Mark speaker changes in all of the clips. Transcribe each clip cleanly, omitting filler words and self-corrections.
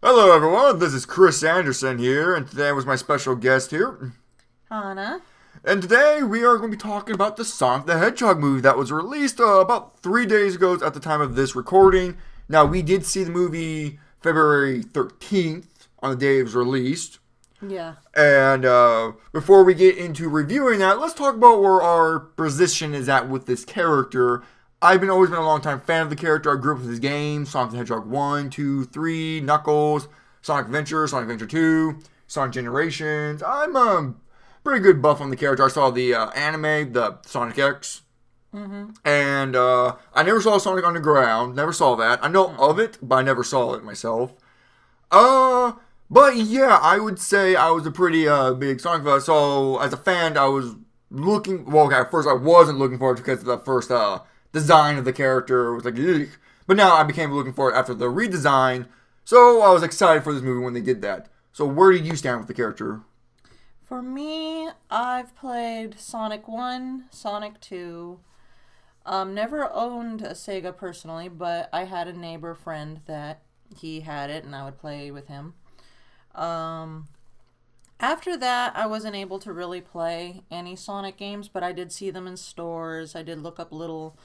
Speaker 1: Hello, everyone. This is Chris Anderson here, and today was my special guest here.
Speaker 2: Hannah.
Speaker 1: And today we are going to be talking about the Sonic the Hedgehog movie that was released about 3 days ago at the time of this recording. Now, we did see the movie February 13th on the day it was released.
Speaker 2: Yeah.
Speaker 1: And before we get into reviewing that, let's talk about where our position is at with this character. I've always been a long time fan of the character. I grew up with his games, Sonic the Hedgehog 1, 2, 3, Knuckles, Sonic Adventure 2, Sonic Generations. I'm a pretty good buff on the character. I saw the anime, the Sonic X.
Speaker 2: Mm-hmm.
Speaker 1: And I never saw Sonic Underground. Never saw that. I know of it, but I never saw it myself. But yeah, I would say I was a pretty big Sonic fan. So as a fan, I was looking. Well, okay, at first I wasn't looking forward to it because of the first design of the character was like, ugh. But now I became looking for it after the redesign. So I was excited for this movie when they did that. So where did you stand with the character?
Speaker 2: For me, I've played Sonic 1, Sonic 2. Never owned a Sega personally, but I had a neighbor friend that he had it and I would play with him. After that, I wasn't able to really play any Sonic games, but I did see them in stores. I did look up little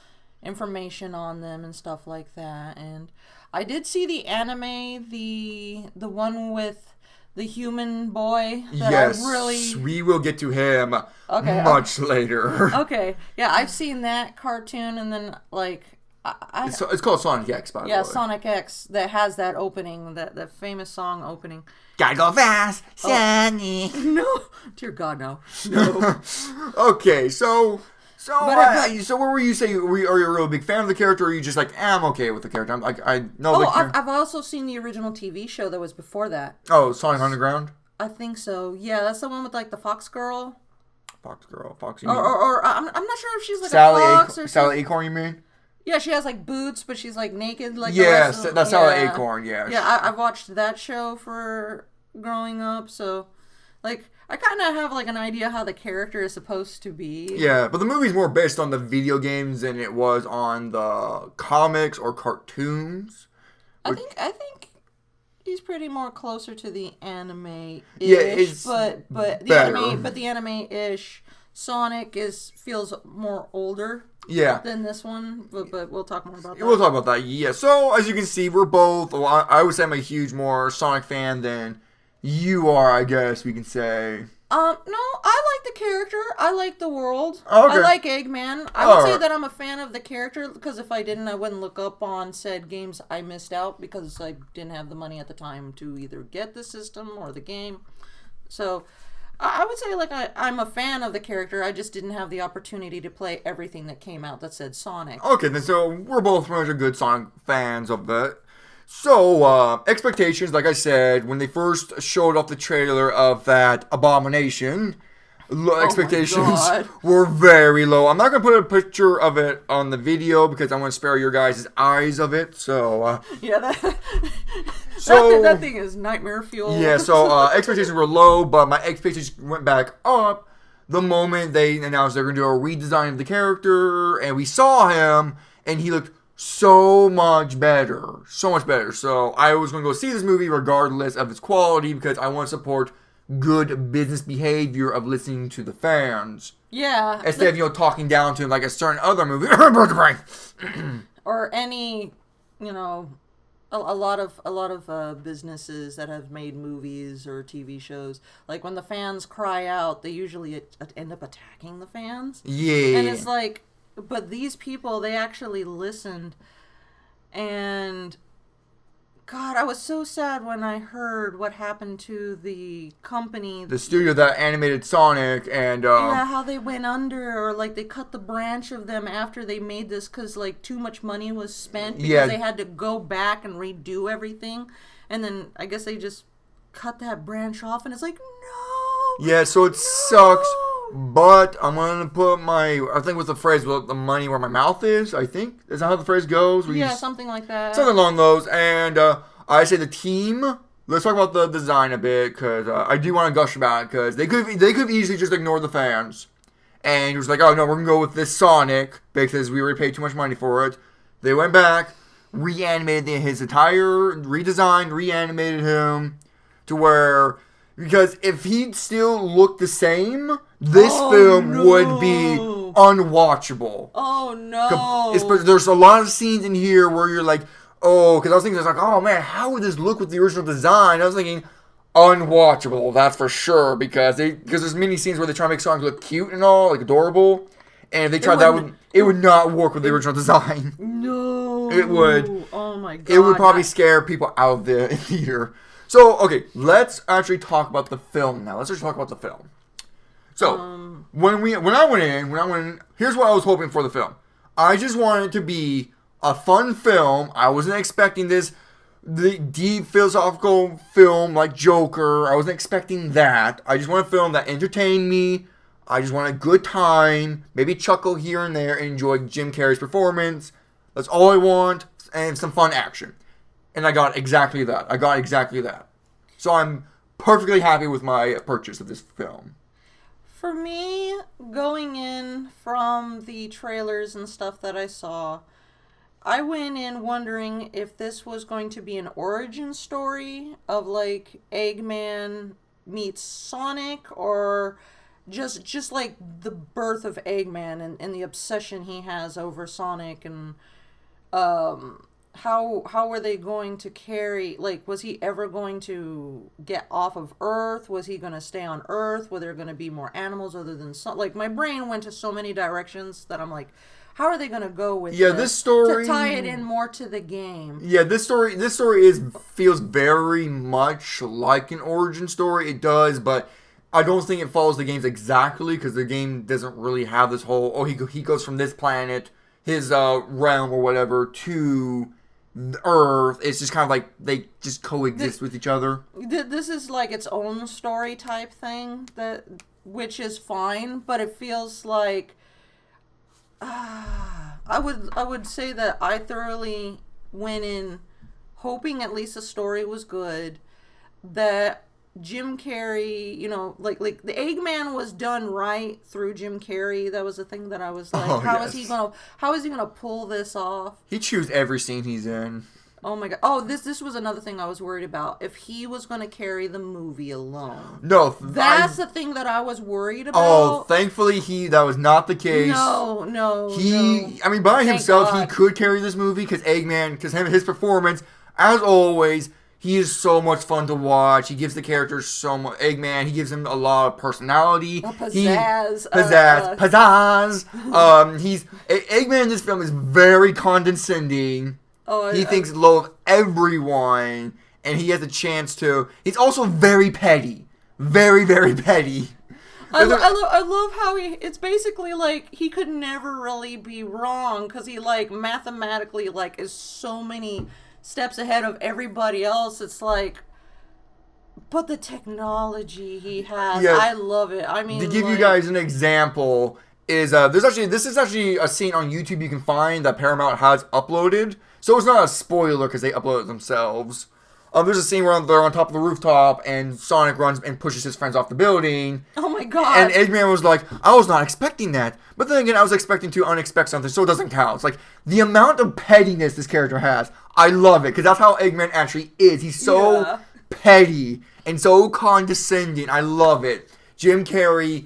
Speaker 2: information on them and stuff like that. And I did see the anime, the one with the human boy.
Speaker 1: Yes, we will get to him much later.
Speaker 2: Okay, yeah, I've seen that cartoon, and then
Speaker 1: It's called Sonic X, by the way.
Speaker 2: Yeah, Sonic X that has that opening, that famous song opening.
Speaker 1: Gotta go fast, Sonny.
Speaker 2: No, dear God, no.
Speaker 1: Okay, so what were you saying? Are you a real big fan of the character, or are you just like, I'm okay with the character? I know.
Speaker 2: I've also seen the original TV show that was before that.
Speaker 1: Oh, Sonic Underground.
Speaker 2: I think so. Yeah, that's the one with like the Fox Girl.
Speaker 1: Foxy.
Speaker 2: Or I'm not sure if she's like
Speaker 1: Sally
Speaker 2: a fox or
Speaker 1: Sally Acorn, you mean?
Speaker 2: Yeah, she has like boots, but she's like naked. Like
Speaker 1: yes, that's Sally Acorn. Yeah.
Speaker 2: Yeah, I've watched that show for growing up, so like I kind of have like an idea how the character is supposed to be.
Speaker 1: Yeah, but the movie's more based on the video games than it was on the comics or cartoons.
Speaker 2: I think he's pretty more closer to the anime-ish.
Speaker 1: Yeah, it's
Speaker 2: but
Speaker 1: better.
Speaker 2: the anime-ish Sonic feels more older.
Speaker 1: Yeah.
Speaker 2: Than this one, but we'll talk more about that.
Speaker 1: We'll talk about that. Yeah. So as you can see, we're both. Well, I would say I'm a huge more Sonic fan than you are. I guess we can say.
Speaker 2: No, I like the character. I like the world.
Speaker 1: Okay.
Speaker 2: I like Eggman. I would say that I'm a fan of the character because if I didn't, I wouldn't look up on said games I missed out because I didn't have the money at the time to either get the system or the game. So I would say like I'm a fan of the character. I just didn't have the opportunity to play everything that came out that said Sonic.
Speaker 1: Okay, then so we're both pretty much good Sonic fans of that. So, expectations, like I said, when they first showed off the trailer of that Abomination, expectations were very low. I'm not going to put a picture of it on the video because I want to spare your guys' eyes of it, so...
Speaker 2: yeah, that thing is nightmare fuel.
Speaker 1: Yeah, so expectations were low, but my expectations went back up the moment they announced they're going to do a redesign of the character, and we saw him, and he looked so much better. So I was going to go see this movie regardless of its quality because I want to support good business behavior of listening to the fans.
Speaker 2: Yeah.
Speaker 1: Instead of, talking down to him like a certain other movie.
Speaker 2: Or any, a lot of businesses that have made movies or TV shows, like when the fans cry out, they usually end up attacking the fans.
Speaker 1: Yeah.
Speaker 2: And it's like, but these people, they actually listened. And God, I was so sad when I heard what happened to the company.
Speaker 1: The studio that animated Sonic and...
Speaker 2: yeah, how they went under, or like they cut the branch of them after they made this because like too much money was spent because they had to go back and redo everything. And then I guess they just cut that branch off and it's like, no!
Speaker 1: Yeah, so it sucks. But I'm going to put I think with the phrase, well, the money where my mouth is, I think. Is that how the phrase goes?
Speaker 2: Something like that.
Speaker 1: Something along those. And I say the team, let's talk about the design a bit, because I do want to gush about it, because they could easily just ignore the fans. And he was like, oh no, we're going to go with this Sonic, because we already paid too much money for it. They went back, reanimated his entire reanimated him to where, because if he'd still looked the same, this film would be unwatchable.
Speaker 2: Oh no!
Speaker 1: There's a lot of scenes in here where you're like, oh, because I was thinking, oh man, how would this look with the original design? I was thinking, unwatchable, that's for sure, because there's many scenes where they try to make songs look cute and all, like adorable, and if they tried it would not work with the original design.
Speaker 2: No.
Speaker 1: It would.
Speaker 2: Oh my god.
Speaker 1: It would probably scare people out of the theater. So, okay, let's actually talk about the film now. Let's just talk about the film. So, when I went in, here's what I was hoping for the film. I just wanted it to be a fun film. I wasn't expecting the deep philosophical film like Joker. I wasn't expecting that. I just want a film that entertained me. I just want a good time, maybe chuckle here and there, and enjoy Jim Carrey's performance. That's all I want, and some fun action. And I got exactly that. So I'm perfectly happy with my purchase of this film.
Speaker 2: For me, going in from the trailers and stuff that I saw, I went in wondering if this was going to be an origin story of like Eggman meets Sonic, or just like the birth of Eggman and the obsession he has over Sonic, and how were they going to carry, like, was he ever going to get off of Earth? Was he going to stay on Earth? Were there going to be more animals other than like, my brain went to so many directions that I'm like, how are they going to go with
Speaker 1: this story
Speaker 2: to tie it in more to the game?
Speaker 1: Yeah, this story feels very much like an origin story. It does, but I don't think it follows the games exactly, because the game doesn't really have this whole, he goes from this planet, his realm or whatever, to Earth. It's just kind of like they just coexist with each other.
Speaker 2: This is like its own story type thing, which is fine, but it feels like I would say that I thoroughly went in hoping at least the story was good, that Jim Carrey, like the Eggman was done right through Jim Carrey. That was the thing that I was like, how is he gonna pull this off?
Speaker 1: He chews every scene he's in.
Speaker 2: Oh my god. Oh, this was another thing I was worried about. If he was gonna carry the movie alone.
Speaker 1: No,
Speaker 2: that's the thing that I was worried about.
Speaker 1: Oh, thankfully that was not the case.
Speaker 2: No.
Speaker 1: I mean, by himself, he could carry this movie, because his performance, as always, he is so much fun to watch. He gives the characters so much. Eggman, he gives him a lot of personality.
Speaker 2: Pizzazz.
Speaker 1: Pizzazz. Eggman in this film is very condescending. He thinks low of everyone, and he has a chance to. He's also very petty. Very, very petty.
Speaker 2: I love how it's basically like he could never really be wrong, because he like mathematically like is so many steps ahead of everybody else. It's like, but the technology he has, I love it. I mean,
Speaker 1: to give you guys an example, this is actually a scene on YouTube you can find that Paramount has uploaded. So it's not a spoiler because they upload it themselves. There's a scene where they're on top of the rooftop and Sonic runs and pushes his friends off the building.
Speaker 2: Oh my god.
Speaker 1: And Eggman was like, I was not expecting that. But then again, I was expecting to unexpect something, so it doesn't count. It's like, the amount of pettiness this character has, I love it, because that's how Eggman actually is. He's so petty and so condescending. I love it. Jim Carrey,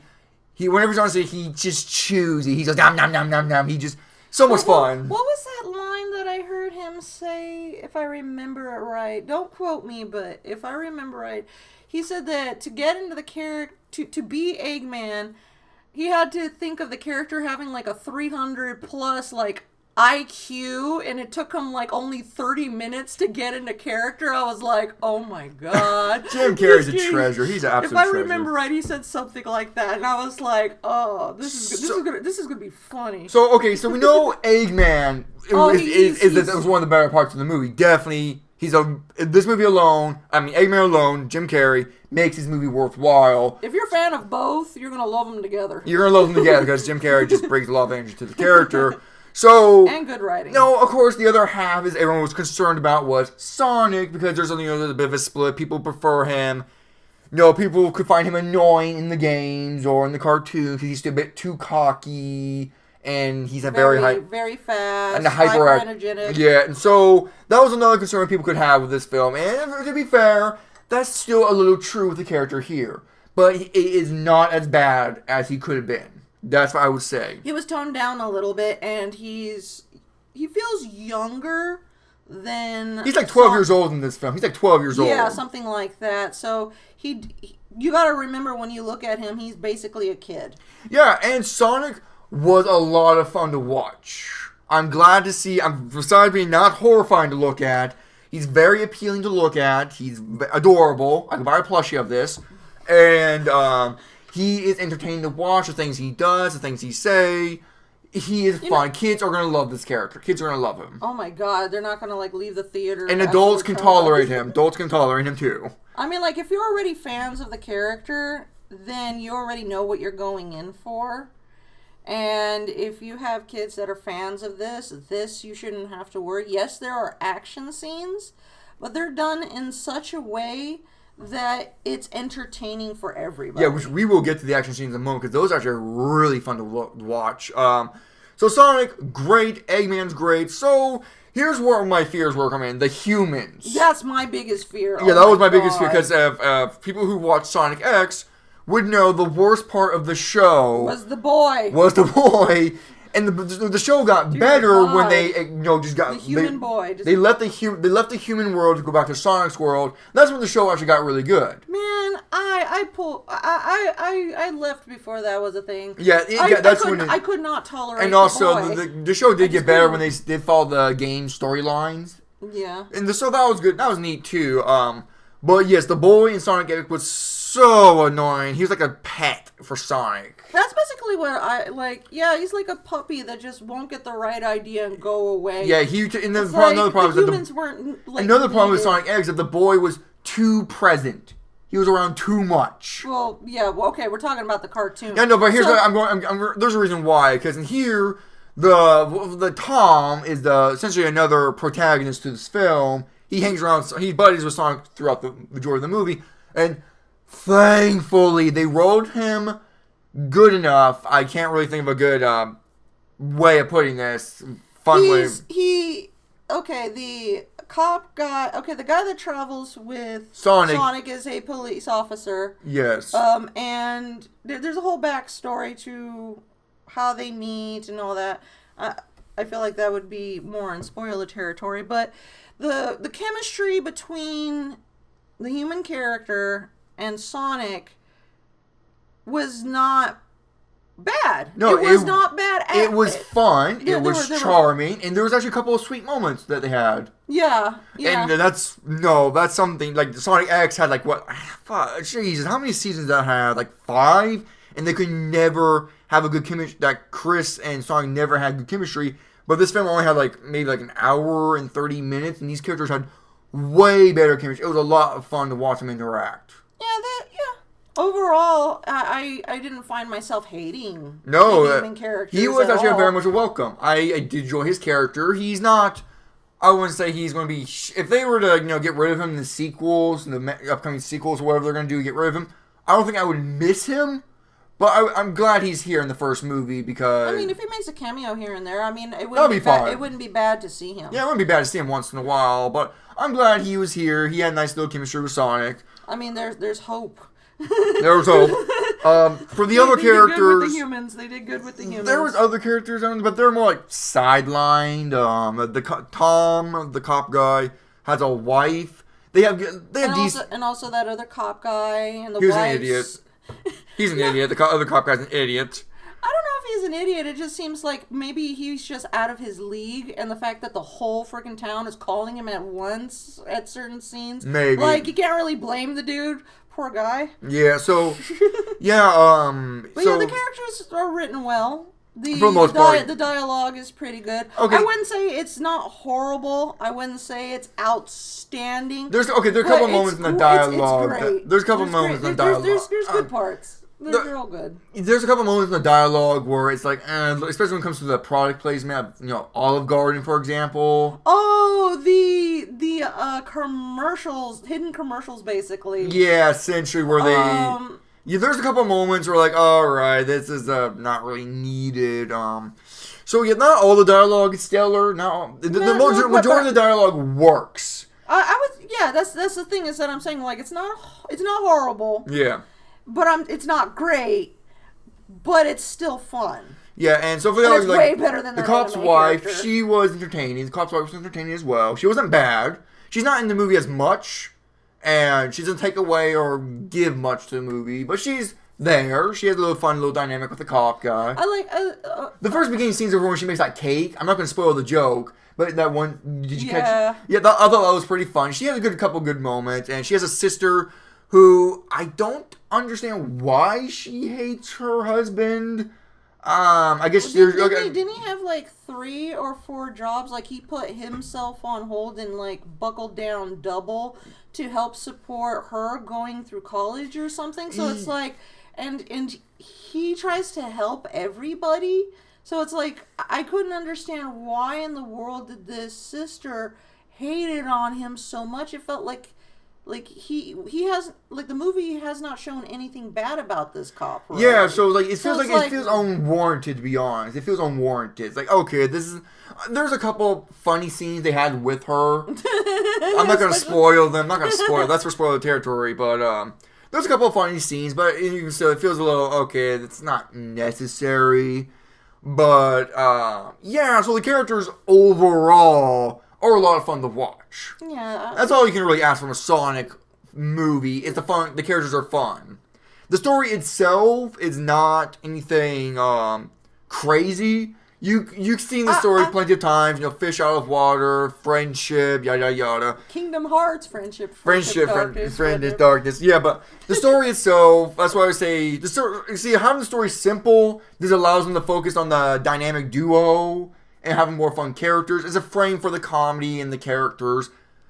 Speaker 1: whenever he's on stage, he just chews it. He goes, nom, nom, nom, nom, nom. He just, so much fun.
Speaker 2: What was that line that I heard him say, if I remember it right? Don't quote me, but if I remember right, he said that to get into the character, to be Eggman, he had to think of the character having like a 300 plus like IQ, and it took him like only 30 minutes to get into character. I was like, oh my god.
Speaker 1: Jim Carrey's a treasure. He's an absolute treasure.
Speaker 2: If I remember right, he said something like that, and I was like, oh, this is gonna be funny.
Speaker 1: So we know Eggman is one of the better parts of the movie. Definitely, this movie alone. I mean, Eggman alone, Jim Carrey makes his movie worthwhile.
Speaker 2: If you're a fan of both, you're gonna love them together.
Speaker 1: You're gonna love them together because Jim Carrey just brings a lot of energy to the character. And
Speaker 2: good writing.
Speaker 1: No, of course, the other half is everyone was concerned about was Sonic, because there's a bit of a split. People prefer him. People could find him annoying in the games or in the cartoons because he's a bit too cocky and he's a very
Speaker 2: fast,
Speaker 1: and hyper
Speaker 2: energetic.
Speaker 1: Yeah, and so that was another concern people could have with this film. And to be fair, that's still a little true with the character here, but it is not as bad as he could have been. That's what I would say.
Speaker 2: He was toned down a little bit, and he feels younger than...
Speaker 1: He's like 12 years old in this film. He's like 12 years old.
Speaker 2: Yeah, something like that. So you got to remember when you look at him, he's basically a kid.
Speaker 1: Yeah, and Sonic was a lot of fun to watch. I'm glad to see, besides being not horrifying to look at, he's very appealing to look at. He's adorable. I can buy a plushie of this. And he is entertaining to watch, the things he does, the things he say. He is fun. Kids are going to love this character. Kids are going to love him.
Speaker 2: Oh my god, they're not going to leave the theater.
Speaker 1: And adults can tolerate him. Adults can tolerate him too.
Speaker 2: I mean, if you're already fans of the character, then you already know what you're going in for. And if you have kids that are fans of this you shouldn't have to worry. Yes, there are action scenes, but they're done in such a way that it's entertaining for everybody.
Speaker 1: Yeah, we will get to the action scenes in a moment, because those actually are really fun to watch. So Sonic, great. Eggman's great. So here's where my fears were coming in. The humans.
Speaker 2: That's my biggest fear.
Speaker 1: Yeah, that was my biggest fear, because people who watch Sonic X would know the worst part of the show
Speaker 2: was the boy.
Speaker 1: And the show got better when they just got
Speaker 2: the human boy.
Speaker 1: They left the human world to go back to Sonic's world. That's when the show actually got really good.
Speaker 2: Man, I left before that was a thing.
Speaker 1: Yeah, I
Speaker 2: could not tolerate.
Speaker 1: And also the show did get better when they did follow the game storylines.
Speaker 2: Yeah.
Speaker 1: And so that was good. That was neat too. But yes, the boy in Sonic X was so annoying. He was like a pet for Sonic.
Speaker 2: That's basically what I like. Yeah, he's like a puppy that just won't get the right idea and go away.
Speaker 1: Yeah, another problem with Sonic X is that the boy was too present. He was around too much.
Speaker 2: Well, yeah. Well, okay, we're talking about the cartoon.
Speaker 1: Yeah, no, but here's there's a reason why. Because in here, the Tom is essentially another protagonist to this film. He hangs around. He buddies with Sonic throughout the majority of the movie, and thankfully they wrote him good enough. I can't really think of a good way of putting this. The cop guy. Okay, the guy that travels with Sonic is a police officer. Yes.
Speaker 2: And there's a whole backstory to how they meet and all that. I feel like that would be more in spoiler territory, but the chemistry between the human character and Sonic was not bad.
Speaker 1: No,
Speaker 2: it was not bad.
Speaker 1: It was fun. Yeah, it was charming, and there was actually a couple of sweet moments that they had.
Speaker 2: Yeah.
Speaker 1: And that's something like Sonic X had Jesus, how many seasons did that have? Like 5, and they could never have a good chemistry. That Chris and Sonic never had good chemistry. But this film only had maybe an hour and 30 minutes, and these characters had way better chemistry. It was a lot of fun to watch them interact.
Speaker 2: Yeah. Overall, I didn't find myself hating the human characters.
Speaker 1: He was actually very much a welcome. I did enjoy his character. He's not. I wouldn't say he's going to be. If they were to get rid of him in the sequels, in the upcoming sequels, or whatever they're going to do, get rid of him, I don't think I would miss him. But I'm glad he's here in the first movie because...
Speaker 2: I mean, if he makes a cameo here and there, it wouldn't be bad to see him.
Speaker 1: Yeah, it wouldn't be bad to see him once in a while, but I'm glad he was here. He had a nice little chemistry with Sonic.
Speaker 2: I mean, there's hope.
Speaker 1: There was hope. For the other characters...
Speaker 2: They did good with the humans.
Speaker 1: There was other characters, but they're more sidelined. Tom, the cop guy, has a wife.
Speaker 2: And also that other cop guy and the wife.
Speaker 1: He was an idiot. He's an idiot. The other cop guy's an idiot.
Speaker 2: I don't know if he's an idiot. It just seems like maybe he's just out of his league, and the fact that the whole freaking town is calling him at once at certain scenes.
Speaker 1: Maybe.
Speaker 2: You can't really blame the dude. Poor guy.
Speaker 1: Yeah, so... yeah,
Speaker 2: But the characters are written well.
Speaker 1: For the most part.
Speaker 2: The dialogue is pretty good.
Speaker 1: Okay.
Speaker 2: I wouldn't say it's not horrible. I wouldn't say it's outstanding.
Speaker 1: There's a couple moments in the dialogue.
Speaker 2: It's great.
Speaker 1: There's a couple moments in the dialogue.
Speaker 2: There's good parts. They're all good.
Speaker 1: There's a couple moments in the dialogue where it's especially when it comes to the product placement, Olive Garden, for example.
Speaker 2: Oh, the commercials, hidden commercials, basically.
Speaker 1: Yeah, essentially where they... Yeah, there's a couple moments where like, all right, this is not really needed. So yeah, not all the dialogue is stellar. Not majority of the dialogue works.
Speaker 2: I would, yeah. That's the thing is that I'm saying like it's not horrible.
Speaker 1: Yeah.
Speaker 2: But it's not great, but it's still fun.
Speaker 1: Yeah, and so for
Speaker 2: it's like, way better than
Speaker 1: the cop's wife.
Speaker 2: Character.
Speaker 1: She was entertaining. The cop's wife was entertaining as well. She wasn't bad. She's not in the movie as much, and she doesn't take away or give much to the movie, but she's there. She has a little fun, little dynamic with the cop guy. The first beginning scenes of her when she makes that cake. I'm not going to spoil the joke, but that one, did you catch it? Yeah, I thought that was pretty fun. She has a couple good moments, and she has a sister who I don't understand why she hates her husband. I guess
Speaker 2: didn't he have like 3 or 4 jobs? Like he put himself on hold and like buckled down double to help support her going through college or something. So it's like, and he tries to help everybody. So it's like I couldn't understand why in the world did this sister hate it on him so much. It felt like he has like the movie has not shown anything bad about this cop. Right?
Speaker 1: Yeah, so like it feels unwarranted, to be honest. It feels unwarranted. It's like, okay, there's a couple funny scenes they had with her. I'm not gonna spoil them. I'm not gonna spoil. That's for spoiler territory. But there's a couple of funny scenes, but so it feels a little okay. It's not necessary. But yeah, so the characters overall are a lot of fun to watch.
Speaker 2: Yeah.
Speaker 1: That's all you can really ask from a Sonic movie. It's the characters are fun. The story itself is not anything crazy. You've seen the story plenty of times. Fish out of water, friendship, yada yada.
Speaker 2: Kingdom Hearts, friendship,
Speaker 1: darkness. Yeah, but the story itself. That's why I would say the story. You see, having the story simple, this allows them to focus on the dynamic duo and having more fun characters. It's a frame for the comedy and the characters.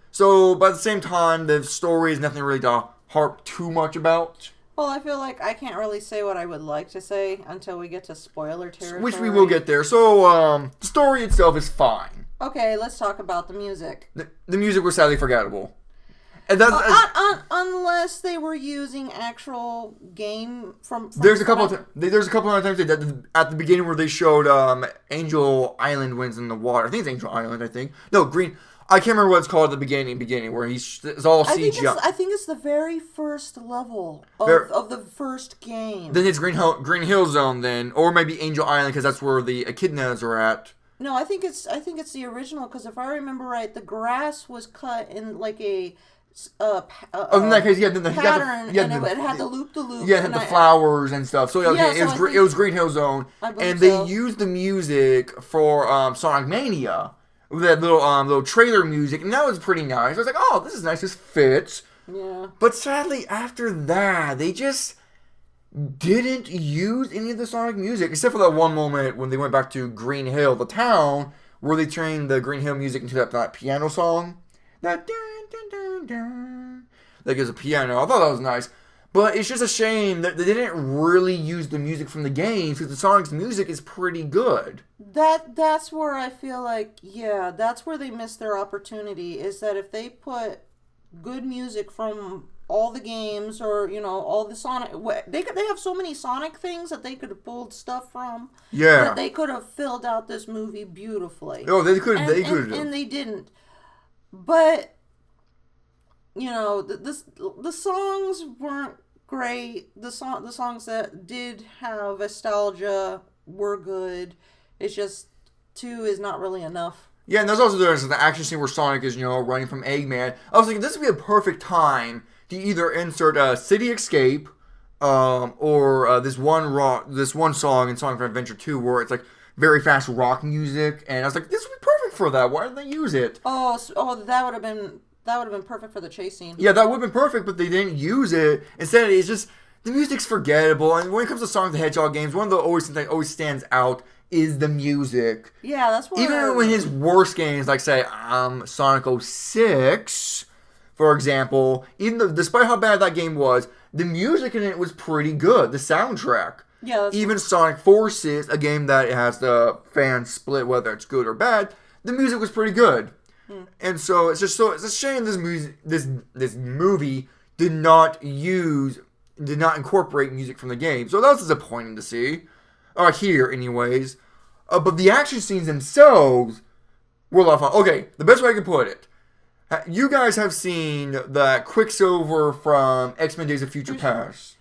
Speaker 1: So, but at the same time, the story is nothing really to harp too much about.
Speaker 2: Well, I feel like I can't really say what I would like to say until we get to spoiler territory.
Speaker 1: Which we will get there. So, the story itself is fine.
Speaker 2: Okay, let's talk about the music.
Speaker 1: The music was sadly forgettable. And that's,
Speaker 2: unless they were using actual game from
Speaker 1: there's a couple of times they did at the beginning where they showed Angel Island wins in the water. I think it's Angel Island. No, Green. I can't remember what it's called at the beginning where it's all CGI.
Speaker 2: I think it's the very first level of the first game.
Speaker 1: Then it's Green Hill Zone then, or maybe Angel Island because that's where the echidnas are at.
Speaker 2: No, I think it's the original because if I remember right, the grass was cut in like a
Speaker 1: in that case,
Speaker 2: pattern, and it had the loop.
Speaker 1: Yeah, it had the flowers and stuff. So it was Green Hill Zone, and they used the music for Sonic Mania, with that little trailer music, and that was pretty nice. I was like, oh, this is nice. This fits.
Speaker 2: Yeah.
Speaker 1: But sadly, after that, they just didn't use any of the Sonic music, except for that one moment when they went back to Green Hill, the town, where they turned the Green Hill music into that piano song. That dun, dun, dun, dun. Like it's a piano. I thought that was nice. But it's just a shame that they didn't really use the music from the games because the Sonic's music is pretty good.
Speaker 2: That's where I feel like, yeah, that's where they missed their opportunity, is that if they put good music from all the games or, all the Sonic... They have so many Sonic things that they could have pulled stuff from.
Speaker 1: Yeah.
Speaker 2: That they could have filled out this movie beautifully.
Speaker 1: Oh, they could have.
Speaker 2: And they didn't. But... the songs weren't great. The songs that did have nostalgia were good. It's just 2 is not really enough.
Speaker 1: Yeah, and there's the action scene where Sonic is, running from Eggman. I was thinking this would be a perfect time to either insert City Escape, or this one song in Sonic Adventure 2 where it's like very fast rock music, and I was like, this would be perfect for that. Why didn't they use it?
Speaker 2: Oh, that would have been. That would have been perfect for the chase scene.
Speaker 1: Yeah, that would have been perfect, but they didn't use it. Instead, it's just, the music's forgettable. And when it comes to Sonic the Hedgehog games, one of the things that always stands out is the music.
Speaker 2: Yeah, that's what...
Speaker 1: Even when his worst games, like, say, Sonic 06, for example, despite how bad that game was, the music in it was pretty good. The soundtrack.
Speaker 2: Yeah,
Speaker 1: even Sonic Forces, a game that has the fans split whether it's good or bad, the music was pretty good. And so it's a shame this movie did not use did not incorporate music from the game. So that was disappointing to see. Here, anyways. But the action scenes themselves were a lot of fun. Okay, the best way I can put it. You guys have seen the Quicksilver from X-Men Days of Future Past.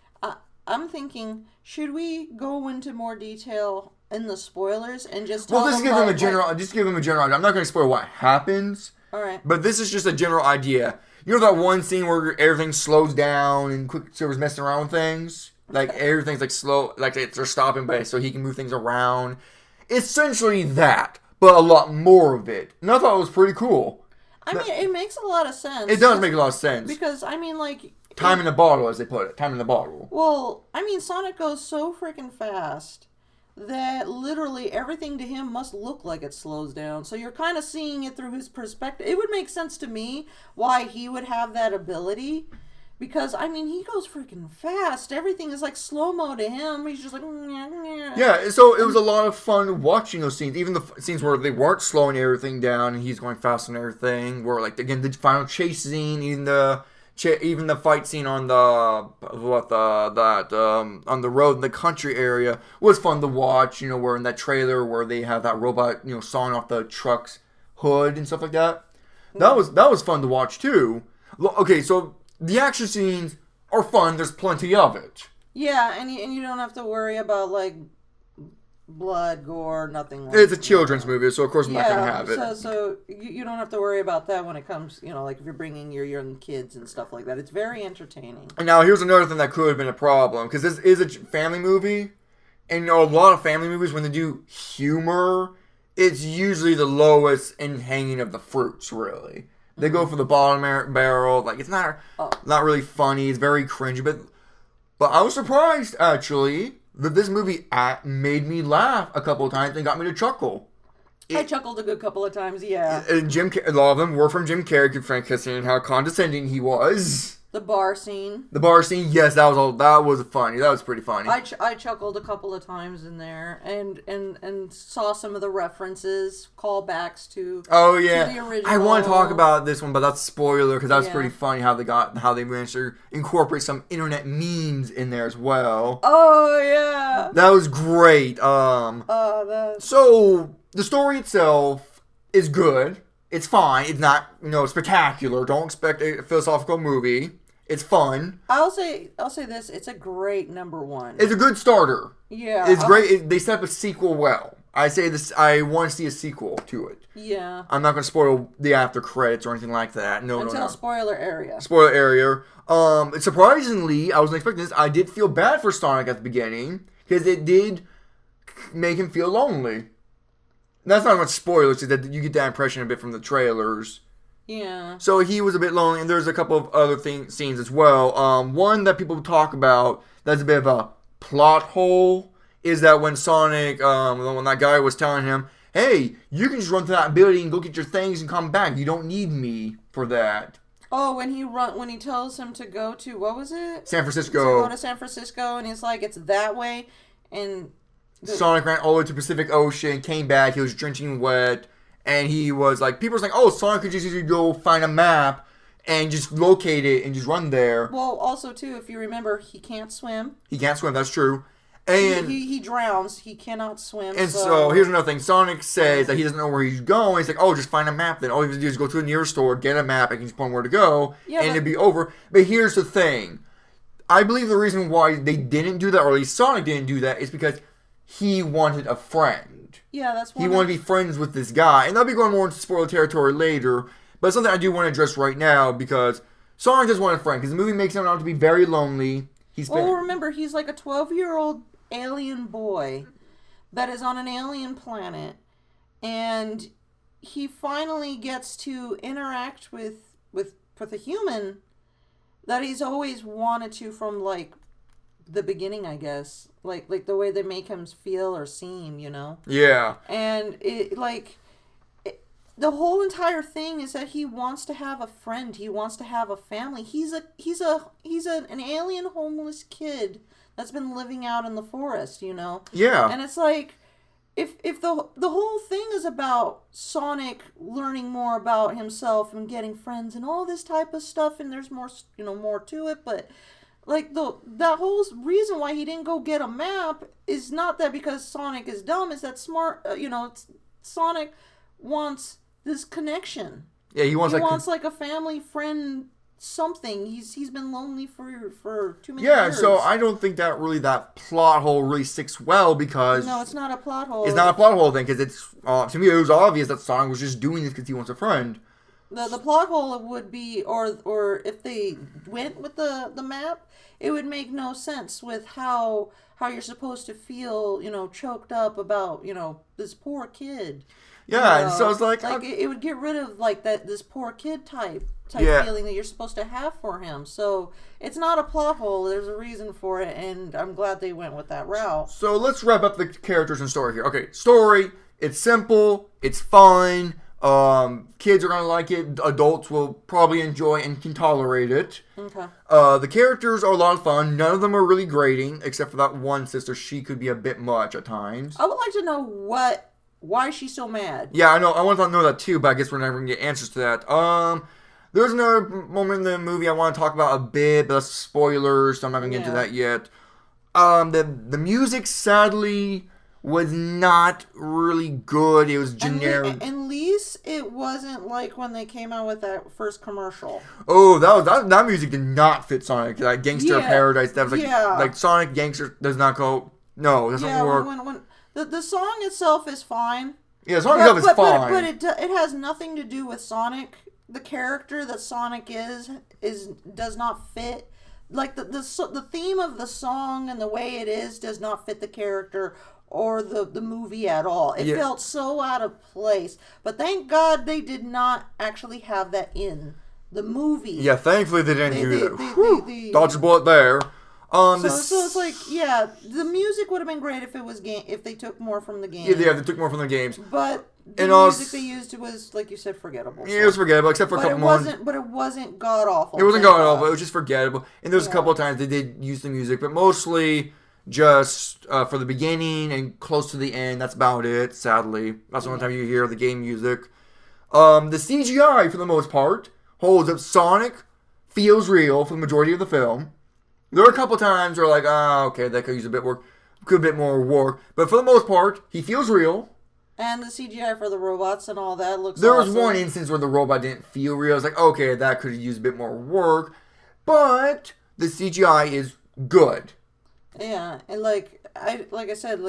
Speaker 2: I'm thinking, should we go into more detail in the spoilers and just tell
Speaker 1: just give them a general. Just give them a general idea. I'm not going to spoil what happens.
Speaker 2: All right.
Speaker 1: But this is just a general idea. You know that one scene where everything slows down and Quicksilver's messing around with things? Like, everything's, like, slow. Like, they're stopping by so he can move things around. Essentially that, but a lot more of it. And I thought it was pretty cool.
Speaker 2: I mean, it makes a lot of sense.
Speaker 1: It does make a lot of sense.
Speaker 2: Because, I mean, like...
Speaker 1: Time in the bottle, as they put it. Time in the bottle.
Speaker 2: Well, I mean, Sonic goes so freaking fast that literally everything to him must look like it slows down. So you're kind of seeing it through his perspective. It would make sense to me why he would have that ability. Because, I mean, he goes freaking fast. Everything is like slow-mo to him. He's just like...
Speaker 1: Yeah, so it was a lot of fun watching those scenes. Even the scenes where they weren't slowing everything down and he's going fast and everything. Where, like, again, the final chase scene, even the fight scene on on the road in the country area was fun to watch. You know, where in that trailer where they have that robot, you know, sawing off the truck's hood and stuff like that. That was fun to watch, too. Okay, so... The action scenes are fun. There's plenty of it.
Speaker 2: Yeah, and you don't have to worry about, like, blood, gore, nothing like that.
Speaker 1: It's a children's movie, so of course I'm not going to have it.
Speaker 2: So you don't have to worry about that when it comes, you know, like if you're bringing your young kids and stuff like that. It's very entertaining.
Speaker 1: And now here's another thing that could have been a problem, because this is a family movie, and you know, a lot of family movies, when they do humor, it's usually the lowest in hanging of the fruits, really. They go for the bottom barrel. Like, it's not really funny. It's very cringy. But I was surprised, actually, that this movie made me laugh a couple of times and got me to chuckle.
Speaker 2: I chuckled a good couple of times, yeah.
Speaker 1: A lot of them were from Jim Carrey, Frank Cassin, how condescending he was.
Speaker 2: The bar scene.
Speaker 1: Yes, that was funny. That was pretty funny.
Speaker 2: I chuckled a couple of times in there and saw some of the references, callbacks to the original.
Speaker 1: I want to talk about this one, but that's spoiler because that was pretty funny how they managed to incorporate some internet memes in there as well.
Speaker 2: Oh yeah,
Speaker 1: that was great. So the story itself is good. It's fine. It's not, you know, spectacular. Don't expect a philosophical movie. It's fun.
Speaker 2: I'll say this. It's a great number one.
Speaker 1: It's a good starter.
Speaker 2: Yeah.
Speaker 1: It's great. They set up a sequel well. I say this. I want to see a sequel to it.
Speaker 2: Yeah.
Speaker 1: I'm not going to spoil the after credits or anything like that. No.
Speaker 2: Spoiler area.
Speaker 1: Spoiler area. Surprisingly, I wasn't expecting this. I did feel bad for Sonic at the beginning because it did make him feel lonely. That's not much spoilers, that you get that impression a bit from the trailers.
Speaker 2: Yeah.
Speaker 1: So he was a bit lonely, and there's a couple of other scenes as well. One that people talk about that's a bit of a plot hole is that when Sonic, when that guy was telling him, hey, you can just run to that building and go get your things and come back. You don't need me for that.
Speaker 2: Oh, when he tells him to go to, what was it?
Speaker 1: San Francisco.
Speaker 2: To go to San Francisco, and he's like, it's that way, and...
Speaker 1: Sonic ran all the way to the Pacific Ocean, came back, he was drenching wet, and he was like, people were like, oh, Sonic could just easily go find a map and just locate it and just run there.
Speaker 2: Well, also, too, if you remember, he can't swim.
Speaker 1: He can't swim, that's true. And
Speaker 2: he drowns. He cannot swim.
Speaker 1: And so here's another thing. Sonic says that he doesn't know where he's going. He's like, oh, just find a map then. All you have to do is go to the nearest store, get a map, and just point where to go, and it'd be over. But here's the thing. I believe the reason why they didn't do that, or at least Sonic didn't do that, is because he wanted a friend.
Speaker 2: Yeah, that's why.
Speaker 1: He wanted to be friends with this guy. And I'll be going more into spoiler territory later. But it's something I do want to address right now because Sonic does want a friend. Because the movie makes him out to be very lonely.
Speaker 2: Remember, he's like a 12-year-old alien boy that is on an alien planet. And he finally gets to interact with a human that he's always wanted to from, like, the beginning, I guess. Like the way they make him feel or seem, you know?
Speaker 1: Yeah.
Speaker 2: And the whole entire thing is that he wants to have a friend. He wants to have a family. He's an alien homeless kid that's been living out in the forest, you know?
Speaker 1: Yeah.
Speaker 2: And it's like, if the whole thing is about Sonic learning more about himself and getting friends and all this type of stuff, and there's more, you know, more to it, but like that whole reason why he didn't go get a map is not that because Sonic is dumb. Is that smart? Sonic wants this connection.
Speaker 1: Yeah, he wants
Speaker 2: like a family friend. Something he's been lonely for too many
Speaker 1: years.
Speaker 2: years.
Speaker 1: So I don't think that plot hole really sticks well because
Speaker 2: no, it's not a plot hole.
Speaker 1: It's not a plot hole thing because it's to me it was obvious that Sonic was just doing this because he wants a friend.
Speaker 2: The plot hole would be or if they went with the map, it would make no sense with how you're supposed to feel, choked up about, this poor kid.
Speaker 1: Yeah, and so it's
Speaker 2: it would get rid of this poor kid type feeling that you're supposed to have for him. So it's not a plot hole. There's a reason for it, and I'm glad they went with that route.
Speaker 1: So let's wrap up the characters and story here. Okay, story. It's simple. It's fun. Kids are gonna like it. Adults will probably enjoy and can tolerate it.
Speaker 2: Okay.
Speaker 1: The characters are a lot of fun. None of them are really grating, except for that one sister. She could be a bit much at times.
Speaker 2: I would like to know why she's so mad.
Speaker 1: Yeah, I know. I want to know that too, but I guess we're never gonna get answers to that. There's another moment in the movie I want to talk about a bit, but that's spoilers, so I'm not gonna get into that yet. The music sadly was not really good. It was generic.
Speaker 2: At least it wasn't like when they came out with that first commercial.
Speaker 1: Oh, that music did not fit Sonic. That Gangster Paradise. That was like Sonic Gangster does not go. No, it doesn't work.
Speaker 2: When the song itself is fine.
Speaker 1: Yeah, the song itself is fine.
Speaker 2: But it has nothing to do with Sonic. The character that Sonic does not fit. Like the theme of the song and the way it is does not fit the character or the movie at all. It felt so out of place. But thank God they did not actually have that in the movie.
Speaker 1: Yeah, thankfully they didn't do that. Dodged a bullet there.
Speaker 2: So it's like, the music would have been great if it was if they took more from the game.
Speaker 1: Yeah, they took more from the games.
Speaker 2: But the music they used was, like you said, forgettable.
Speaker 1: Yeah, it was forgettable, except for a couple more.
Speaker 2: But it wasn't god awful.
Speaker 1: It wasn't god awful. It was just forgettable. And there was a couple of times they did use the music, but mostly just for the beginning and close to the end. That's about it. Sadly, that's the only time you hear the game music. The CGI, for the most part, holds up. Sonic feels real for the majority of the film. There are a couple times where like, okay, that could use a bit more work. But for the most part, he feels real.
Speaker 2: And the CGI for the robots and all that looks
Speaker 1: There
Speaker 2: awesome.
Speaker 1: was one instance where the robot didn't feel real. I was like, okay, that could use a bit more work. But the CGI is good.
Speaker 2: Yeah, and like I said,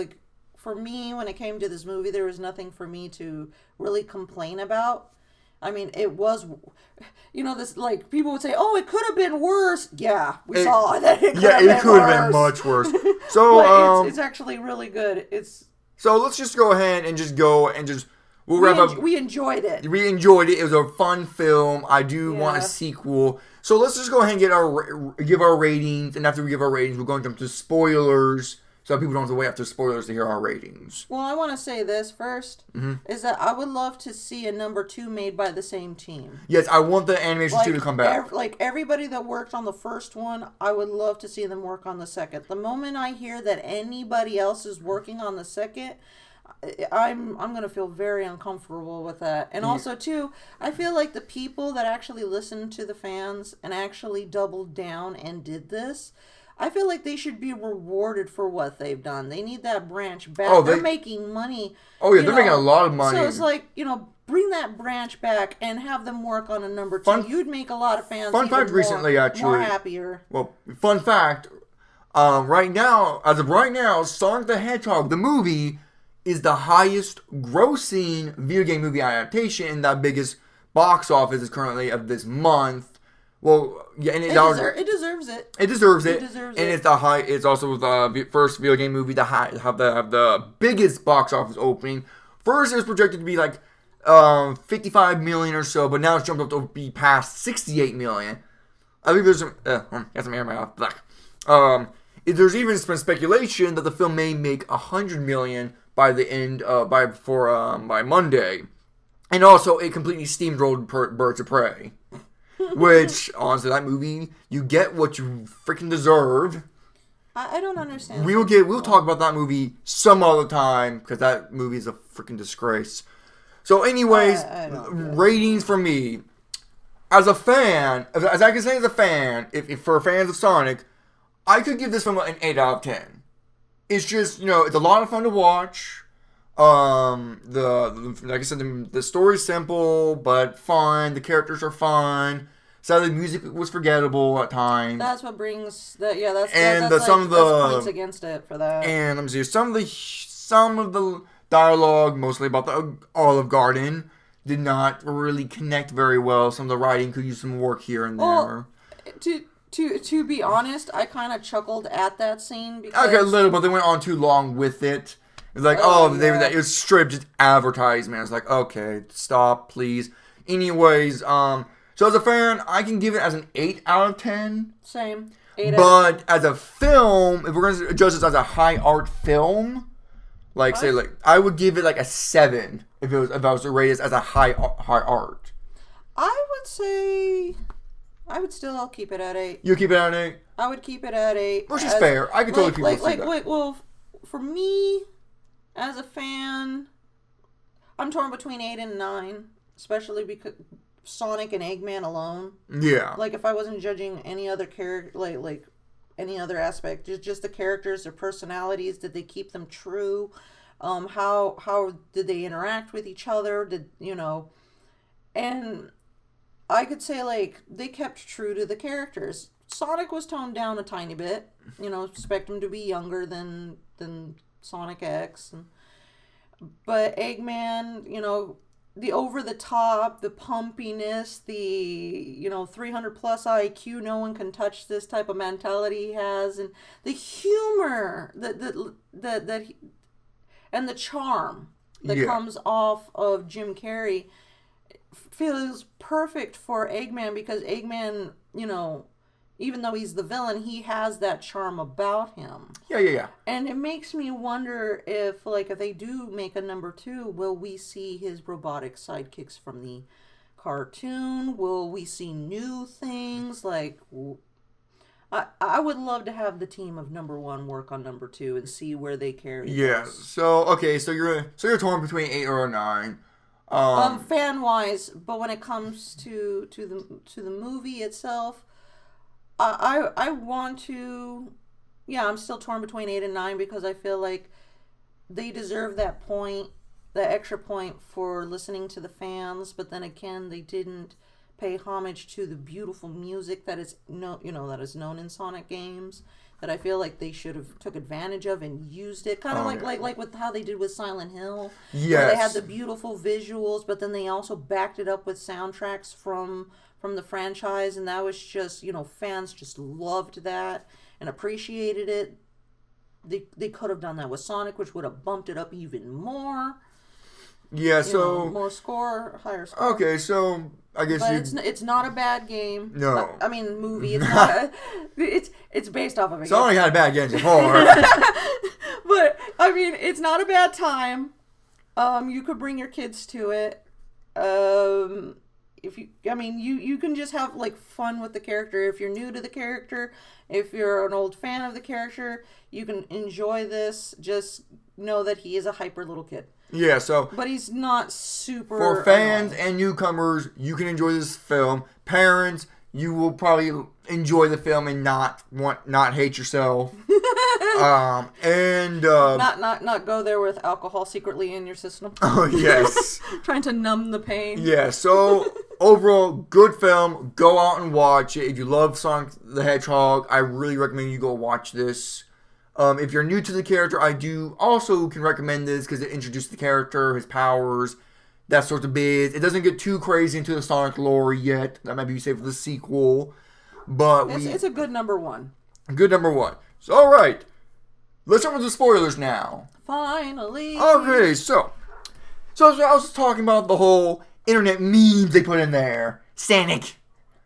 Speaker 2: for me, when it came to this movie, there was nothing for me to really complain about. I mean, it was, this, like, people would say, oh, it could have been worse. Yeah, we saw that it could have been much worse.
Speaker 1: So,
Speaker 2: but it's actually really good.
Speaker 1: So let's just go ahead and we'll wrap up.
Speaker 2: We enjoyed it.
Speaker 1: We enjoyed it. It was a fun film. I do want a sequel. So let's just go ahead and give our ratings. And after we give our ratings, we're going to jump to spoilers. So people don't have to wait after spoilers to hear our ratings.
Speaker 2: Well, I want to say this first, is that I would love to see a number 2 made by the same team.
Speaker 1: Yes, I want the animation 2 to come back.
Speaker 2: Everybody that worked on the first one, I would love to see them work on the second. The moment I hear that anybody else is working on the second, I'm going to feel very uncomfortable with that. And also, too, I feel like the people that actually listened to the fans and actually doubled down and did this, I feel like they should be rewarded for what they've done. They need that branch back.
Speaker 1: Oh,
Speaker 2: they're making money.
Speaker 1: Oh, yeah, they're making a lot of money.
Speaker 2: So it's like, bring that branch back and have them work on a number 2. You'd make a lot of fans more happier.
Speaker 1: Well, fun fact, right now, as of right now, Sonic the Hedgehog, the movie, is the highest grossing video game movie adaptation, and the biggest box office is currently of this month. Well, yeah, and
Speaker 2: it deserves it.
Speaker 1: It deserves it. And it's it's also the first video game movie to have the biggest box office opening. First, it was projected to be like 55 million or so, but now it's jumped up to be past 68 million. I think there's some. Got some air in my mouth. There's even been speculation that the film may make 100 million by the end by Monday, and also it completely steamrolled Birds of Prey. Which, honestly, that movie, you get what you freaking deserve.
Speaker 2: I don't understand.
Speaker 1: We'll talk about that movie some other time, because that movie is a freaking disgrace. So anyways, ratings for me. As a fan, as I can say as a fan, if for fans of Sonic, I could give this film an 8 out of 10. It's just, it's a lot of fun to watch. Like I said, the story's simple but fun. The characters are fun. Sadly, the music was forgettable at times.
Speaker 2: That's what brings that. Yeah, that's points against it for that.
Speaker 1: And let me see, some of the dialogue, mostly about the Olive Garden, did not really connect very well. Some of the writing could use some work here and there.
Speaker 2: Well, to be honest, I kind of chuckled at that scene because
Speaker 1: a little, but they went on too long with it. It's like, it was straight just advertisement. It's like, okay, stop, please. Anyways, so as a fan, I can give it as an 8 out of 10.
Speaker 2: Same.
Speaker 1: But as a film, if we're going to judge this as a high art film, I would give it like a 7 if I was to rate it as a high art.
Speaker 2: I would say I'll keep it at 8.
Speaker 1: You keep it at 8?
Speaker 2: I would keep it at 8.
Speaker 1: Which is fair. I could totally keep it at 8.
Speaker 2: Well, for me, as a fan, I'm torn between 8 and 9, especially because Sonic and Eggman alone.
Speaker 1: Yeah.
Speaker 2: Like, if I wasn't judging any other character, like any other aspect, just the characters, their personalities, did they keep them true? How did they interact with each other? And I could say, like, they kept true to the characters. Sonic was toned down a tiny bit. Expect him to be younger than Sonic X. But Eggman, the over-the-top, the pumpiness, the, 300-plus IQ, no one can touch this type of mentality he has, and the humor, and the charm that comes off of Jim Carrey feels perfect for Eggman, because Eggman, even though he's the villain, he has that charm about him.
Speaker 1: Yeah.
Speaker 2: And it makes me wonder if they do make a number 2, will we see his robotic sidekicks from the cartoon? Will we see new things? I would love to have the team of number 1 work on number 2 and see where they carry.
Speaker 1: Yeah. This. So you're torn between 8 or 9.
Speaker 2: Fan wise, but when it comes to the movie itself, I want to. Yeah, I'm still torn between 8 and 9 because I feel like they deserve that extra point for listening to the fans. But then again, they didn't pay homage to the beautiful music that is that is known in Sonic games. That I feel like they should have took advantage of and used it, kind of like with how they did with Silent Hill.
Speaker 1: Yes.
Speaker 2: Where they had the beautiful visuals, but then they also backed it up with soundtracks from the franchise, and that was just, fans just loved that and appreciated it. They could have done that with Sonic, which would have bumped it up even more.
Speaker 1: Yeah,
Speaker 2: more score, higher score.
Speaker 1: Okay, so I guess
Speaker 2: it's not a bad game.
Speaker 1: No,
Speaker 2: I mean movie. It's not. It's based off of a.
Speaker 1: Sonic had bad games before.
Speaker 2: But I mean, it's not a bad time. You could bring your kids to it. You can just have fun with the character. If you're new to the character, if you're an old fan of the character, you can enjoy this. Just know that he is a hyper little kid.
Speaker 1: Yeah, so...
Speaker 2: But he's not super...
Speaker 1: For fans and newcomers, you can enjoy this film. Parents, you will probably enjoy the film and not hate yourself.
Speaker 2: Not go there with alcohol secretly in your system.
Speaker 1: Oh, yes.
Speaker 2: Trying to numb the pain.
Speaker 1: Yeah, so... Overall, good film. Go out and watch it. If you love Sonic the Hedgehog, I really recommend you go watch this. If you're new to the character, I do also can recommend this because it introduced the character, his powers, that sort of bit. It doesn't get too crazy into the Sonic lore yet. That might be safe for the sequel. But
Speaker 2: it's a good number 1.
Speaker 1: Good number 1. So, alright. Let's start with the spoilers now.
Speaker 2: Finally.
Speaker 1: Okay, so I was talking about the whole internet memes they put in there. Sonic.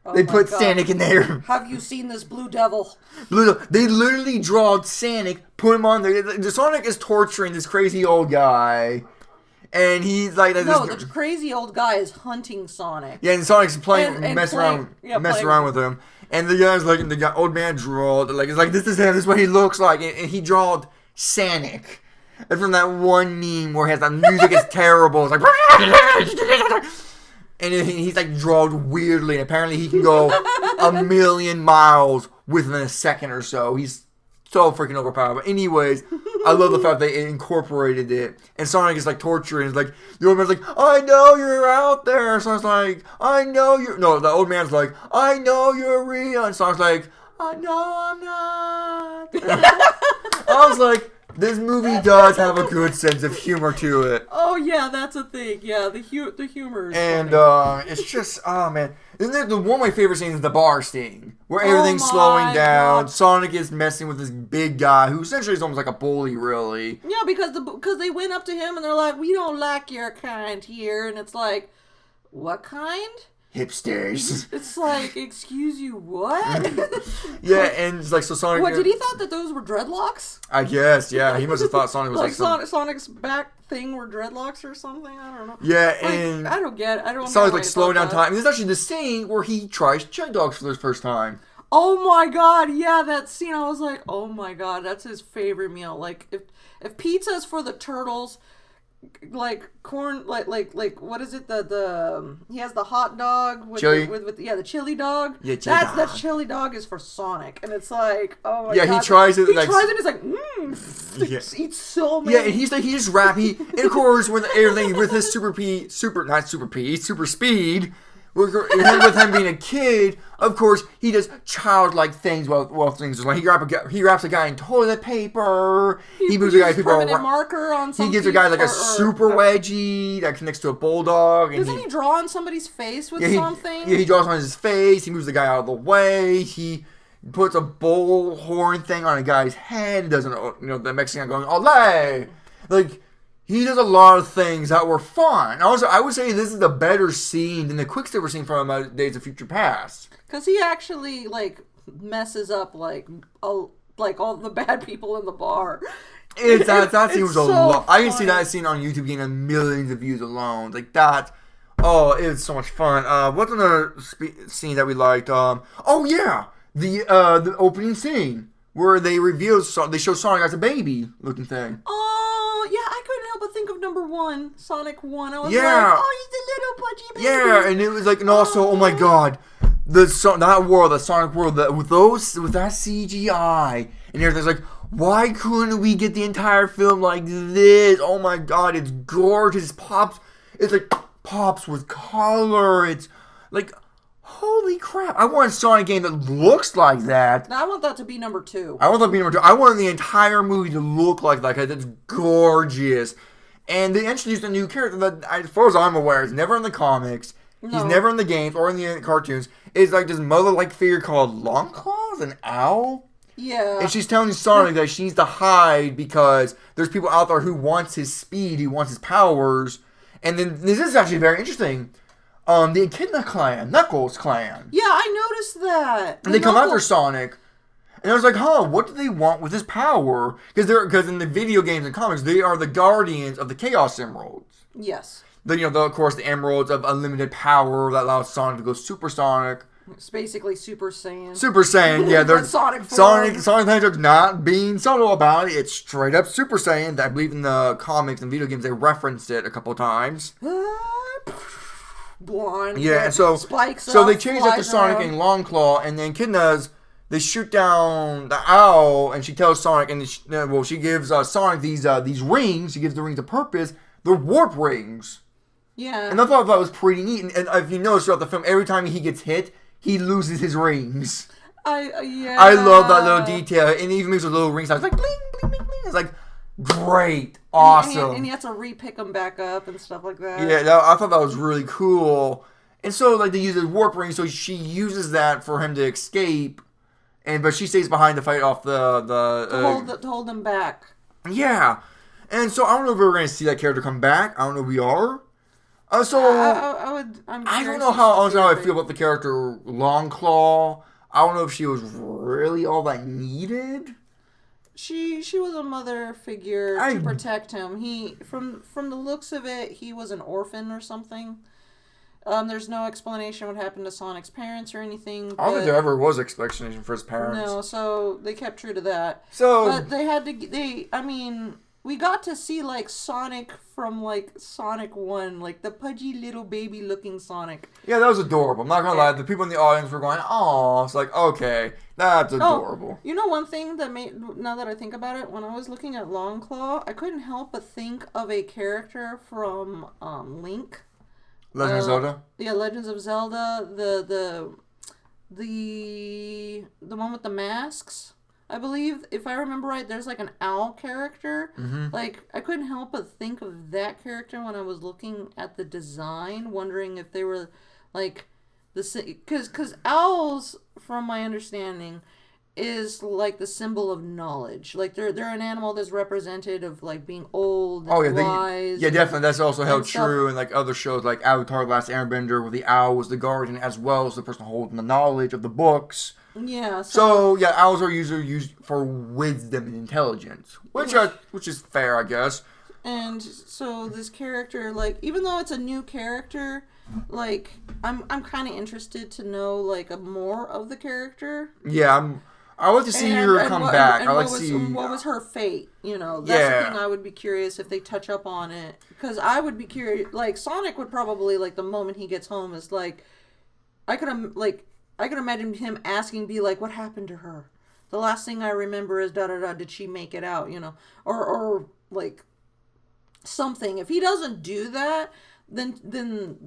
Speaker 2: Oh
Speaker 1: they put Sonic in there.
Speaker 2: Have you seen this Blue Devil?
Speaker 1: They literally drawed Sonic, put him on there. The Sonic is torturing this crazy old guy. And he's like...
Speaker 2: the crazy old guy is hunting Sonic.
Speaker 1: Yeah, and Sonic's messing around with him. And the guy's like, the old man drawed, it's like, this is him, this is what he looks like. And he drawed Sonic. And from that one meme where he has that music is terrible. It's like... And he's drawed weirdly, and apparently he can go a million miles within a second or so. He's so freaking overpowered. But anyways, I love the fact they incorporated it. And Sonic is like torturing. It's like, the old man's like, I know you're out there. Sonic's like, I know you're... No, the old man's like, I know you're real. And Sonic's like, I know I'm not. I was like, this movie does have a good sense of humor to it.
Speaker 2: Oh, yeah, that's a thing. Yeah, the humor is
Speaker 1: and
Speaker 2: funny.
Speaker 1: It's just, oh, man. Isn't it one of my favorite scenes is the bar scene, where everything's slowing down. God. Sonic is messing with this big guy, who essentially is almost like a bully, really.
Speaker 2: Yeah, because they went up to him and they're like, we don't like your kind here. And it's like, what kind?
Speaker 1: Hipsters.
Speaker 2: It's like, excuse you, what?
Speaker 1: Yeah, and it's like, so Sonic...
Speaker 2: What, did he thought that those were dreadlocks?
Speaker 1: I guess, yeah. He must have thought Sonic was
Speaker 2: like Sonic's back thing were dreadlocks or something? I don't know.
Speaker 1: Yeah,
Speaker 2: like,
Speaker 1: and...
Speaker 2: I don't get it. I don't know.
Speaker 1: Sonic's like slowing down time. And there's actually the scene where he tries chili dogs for the first time.
Speaker 2: Oh my god, yeah, that scene, I was like, oh my god, that's his favorite meal. Like, if pizza's for the turtles... Like corn, like what is it? The he has the hot dog with
Speaker 1: chili.
Speaker 2: With the chili dog.
Speaker 1: Yeah, chili dog.
Speaker 2: That chili dog is for Sonic, and it's like, oh my god.
Speaker 1: Yeah, he tries it.
Speaker 2: He tries it. He's like, He eats so many.
Speaker 1: Yeah, and he's like, he just and of course with everything with his super speed. With him being a kid, of course, he does childlike things while things are like he wraps a guy in toilet paper. He moves a guy
Speaker 2: permanent marker on something.
Speaker 1: He gives a guy like a super wedgie that connects to a bulldog.
Speaker 2: Doesn't he draw on somebody's face with something?
Speaker 1: He draws on his face. He moves the guy out of the way. He puts a bullhorn thing on a guy's head. He doesn't, the Mexican guy going, "Olé!" Like. He does a lot of things that were fun. Also, I would say this is a better scene than the Quicksilver scene from Days of Future Past.
Speaker 2: Because he actually, messes up, all the bad people in the bar.
Speaker 1: That scene was a lot. I can see that scene on YouTube getting millions of views alone. Like, that. Oh, it's so much fun. What's another scene that we liked? Oh, yeah. The opening scene. Where they show Sonic as a baby looking thing.
Speaker 2: Oh, yeah, I couldn't help but think of number 1, Sonic 1. I was like, oh, he's a little pudgy baby.
Speaker 1: Yeah, and it was like, and also, oh my god, the Sonic world, with that CGI, and everything's like, why couldn't we get the entire film like this? Oh my god, it's gorgeous. It's like pops with color. It's like, holy crap. I want a Sonic game that looks like that.
Speaker 2: I want that to be number 2.
Speaker 1: I want the entire movie to look like that because it's gorgeous. And they introduced a new character that, as far as I'm aware, is never in the comics. No. He's never in the games or in the cartoons. It's like this mother-like figure called Longclaws, an owl.
Speaker 2: Yeah.
Speaker 1: And she's telling Sonic that she needs to hide because there's people out there who wants his speed, who wants his powers. And then this is actually very interesting. The Echidna clan, Knuckles clan.
Speaker 2: Yeah, I noticed that.
Speaker 1: And they come after Sonic. And I was like, what do they want with his power? Because in the video games and comics, they are the guardians of the Chaos Emeralds.
Speaker 2: Yes.
Speaker 1: Of course, the Emeralds of unlimited power that allows Sonic to go supersonic.
Speaker 2: It's basically Super Saiyan.
Speaker 1: Super Saiyan, yeah.
Speaker 2: There's Sonic the
Speaker 1: Hedgehog's not being subtle about it. It's straight up Super Saiyan. I believe in the comics and video games, they referenced it a couple of times.
Speaker 2: Blonde.
Speaker 1: Yeah, so
Speaker 2: spikes
Speaker 1: so they changed it to Sonic and Longclaw, and then Echidna's, they shoot down the owl, and she tells Sonic, and she gives Sonic these rings. She gives the rings a purpose. They're warp rings.
Speaker 2: Yeah.
Speaker 1: And I thought that was pretty neat. And if you notice throughout the film, every time he gets hit, he loses his rings.
Speaker 2: Yeah.
Speaker 1: I love that little detail. And he even moves the little rings. I was like, bling, bling, bling, bling. It's like, great. Awesome.
Speaker 2: And he has to re-pick them back up and stuff like that.
Speaker 1: Yeah, I thought that was really cool. And so, they use his warp ring, so she uses that for him to escape. But she stays behind to fight off
Speaker 2: to hold them back.
Speaker 1: Yeah. And so, I don't know if we're going to see that character come back. I don't know if we are.
Speaker 2: I
Speaker 1: don't know how I feel about the character Longclaw. I don't know if she was really all that needed.
Speaker 2: She was a mother figure to protect him. He from the looks of it, he was an orphan or something. There's no explanation what happened to Sonic's parents or anything.
Speaker 1: I don't think there ever was an explanation for his parents.
Speaker 2: No, so they kept true to that.
Speaker 1: So,
Speaker 2: but they had to. we got to see like Sonic from like Sonic 1, like the pudgy little baby looking Sonic.
Speaker 1: Yeah, that was adorable. I'm not gonna lie. The people in the audience were going, "Aw." It's like, okay, that's adorable.
Speaker 2: You know one thing that now that I think about it, when I was looking at Longclaw, I couldn't help but think of a character from Link.
Speaker 1: Legend of Zelda?
Speaker 2: Yeah, Legends of Zelda. The one with the masks. I believe, if I remember right, there's like an owl character.
Speaker 1: Mm-hmm.
Speaker 2: Like, I couldn't help but think of that character when I was looking at the design, wondering if they were like because owls, from my understanding, is like the symbol of knowledge. Like they're an animal that's represented of like being old and wise.
Speaker 1: Yeah, definitely. That's also held true in like other shows like Avatar: The Last Airbender, where the owl was the guardian as well as the person holding the knowledge of the books.
Speaker 2: Yeah.
Speaker 1: So yeah, owls are usually used for wisdom and intelligence, which is fair, I guess.
Speaker 2: And so this character, like, even though it's a new character, like, I'm kind of interested to know like more of the character.
Speaker 1: Yeah, I would like to see her come back. I like to see
Speaker 2: what was her fate. You know, that's the thing. I would be curious if they touch up on it, because I would be curious. Like Sonic would probably, like, the moment he gets home is like, I could imagine him asking, be like, what happened to her? The last thing I remember is da da da. Did she make it out? You know, or like something. If he doesn't do that, then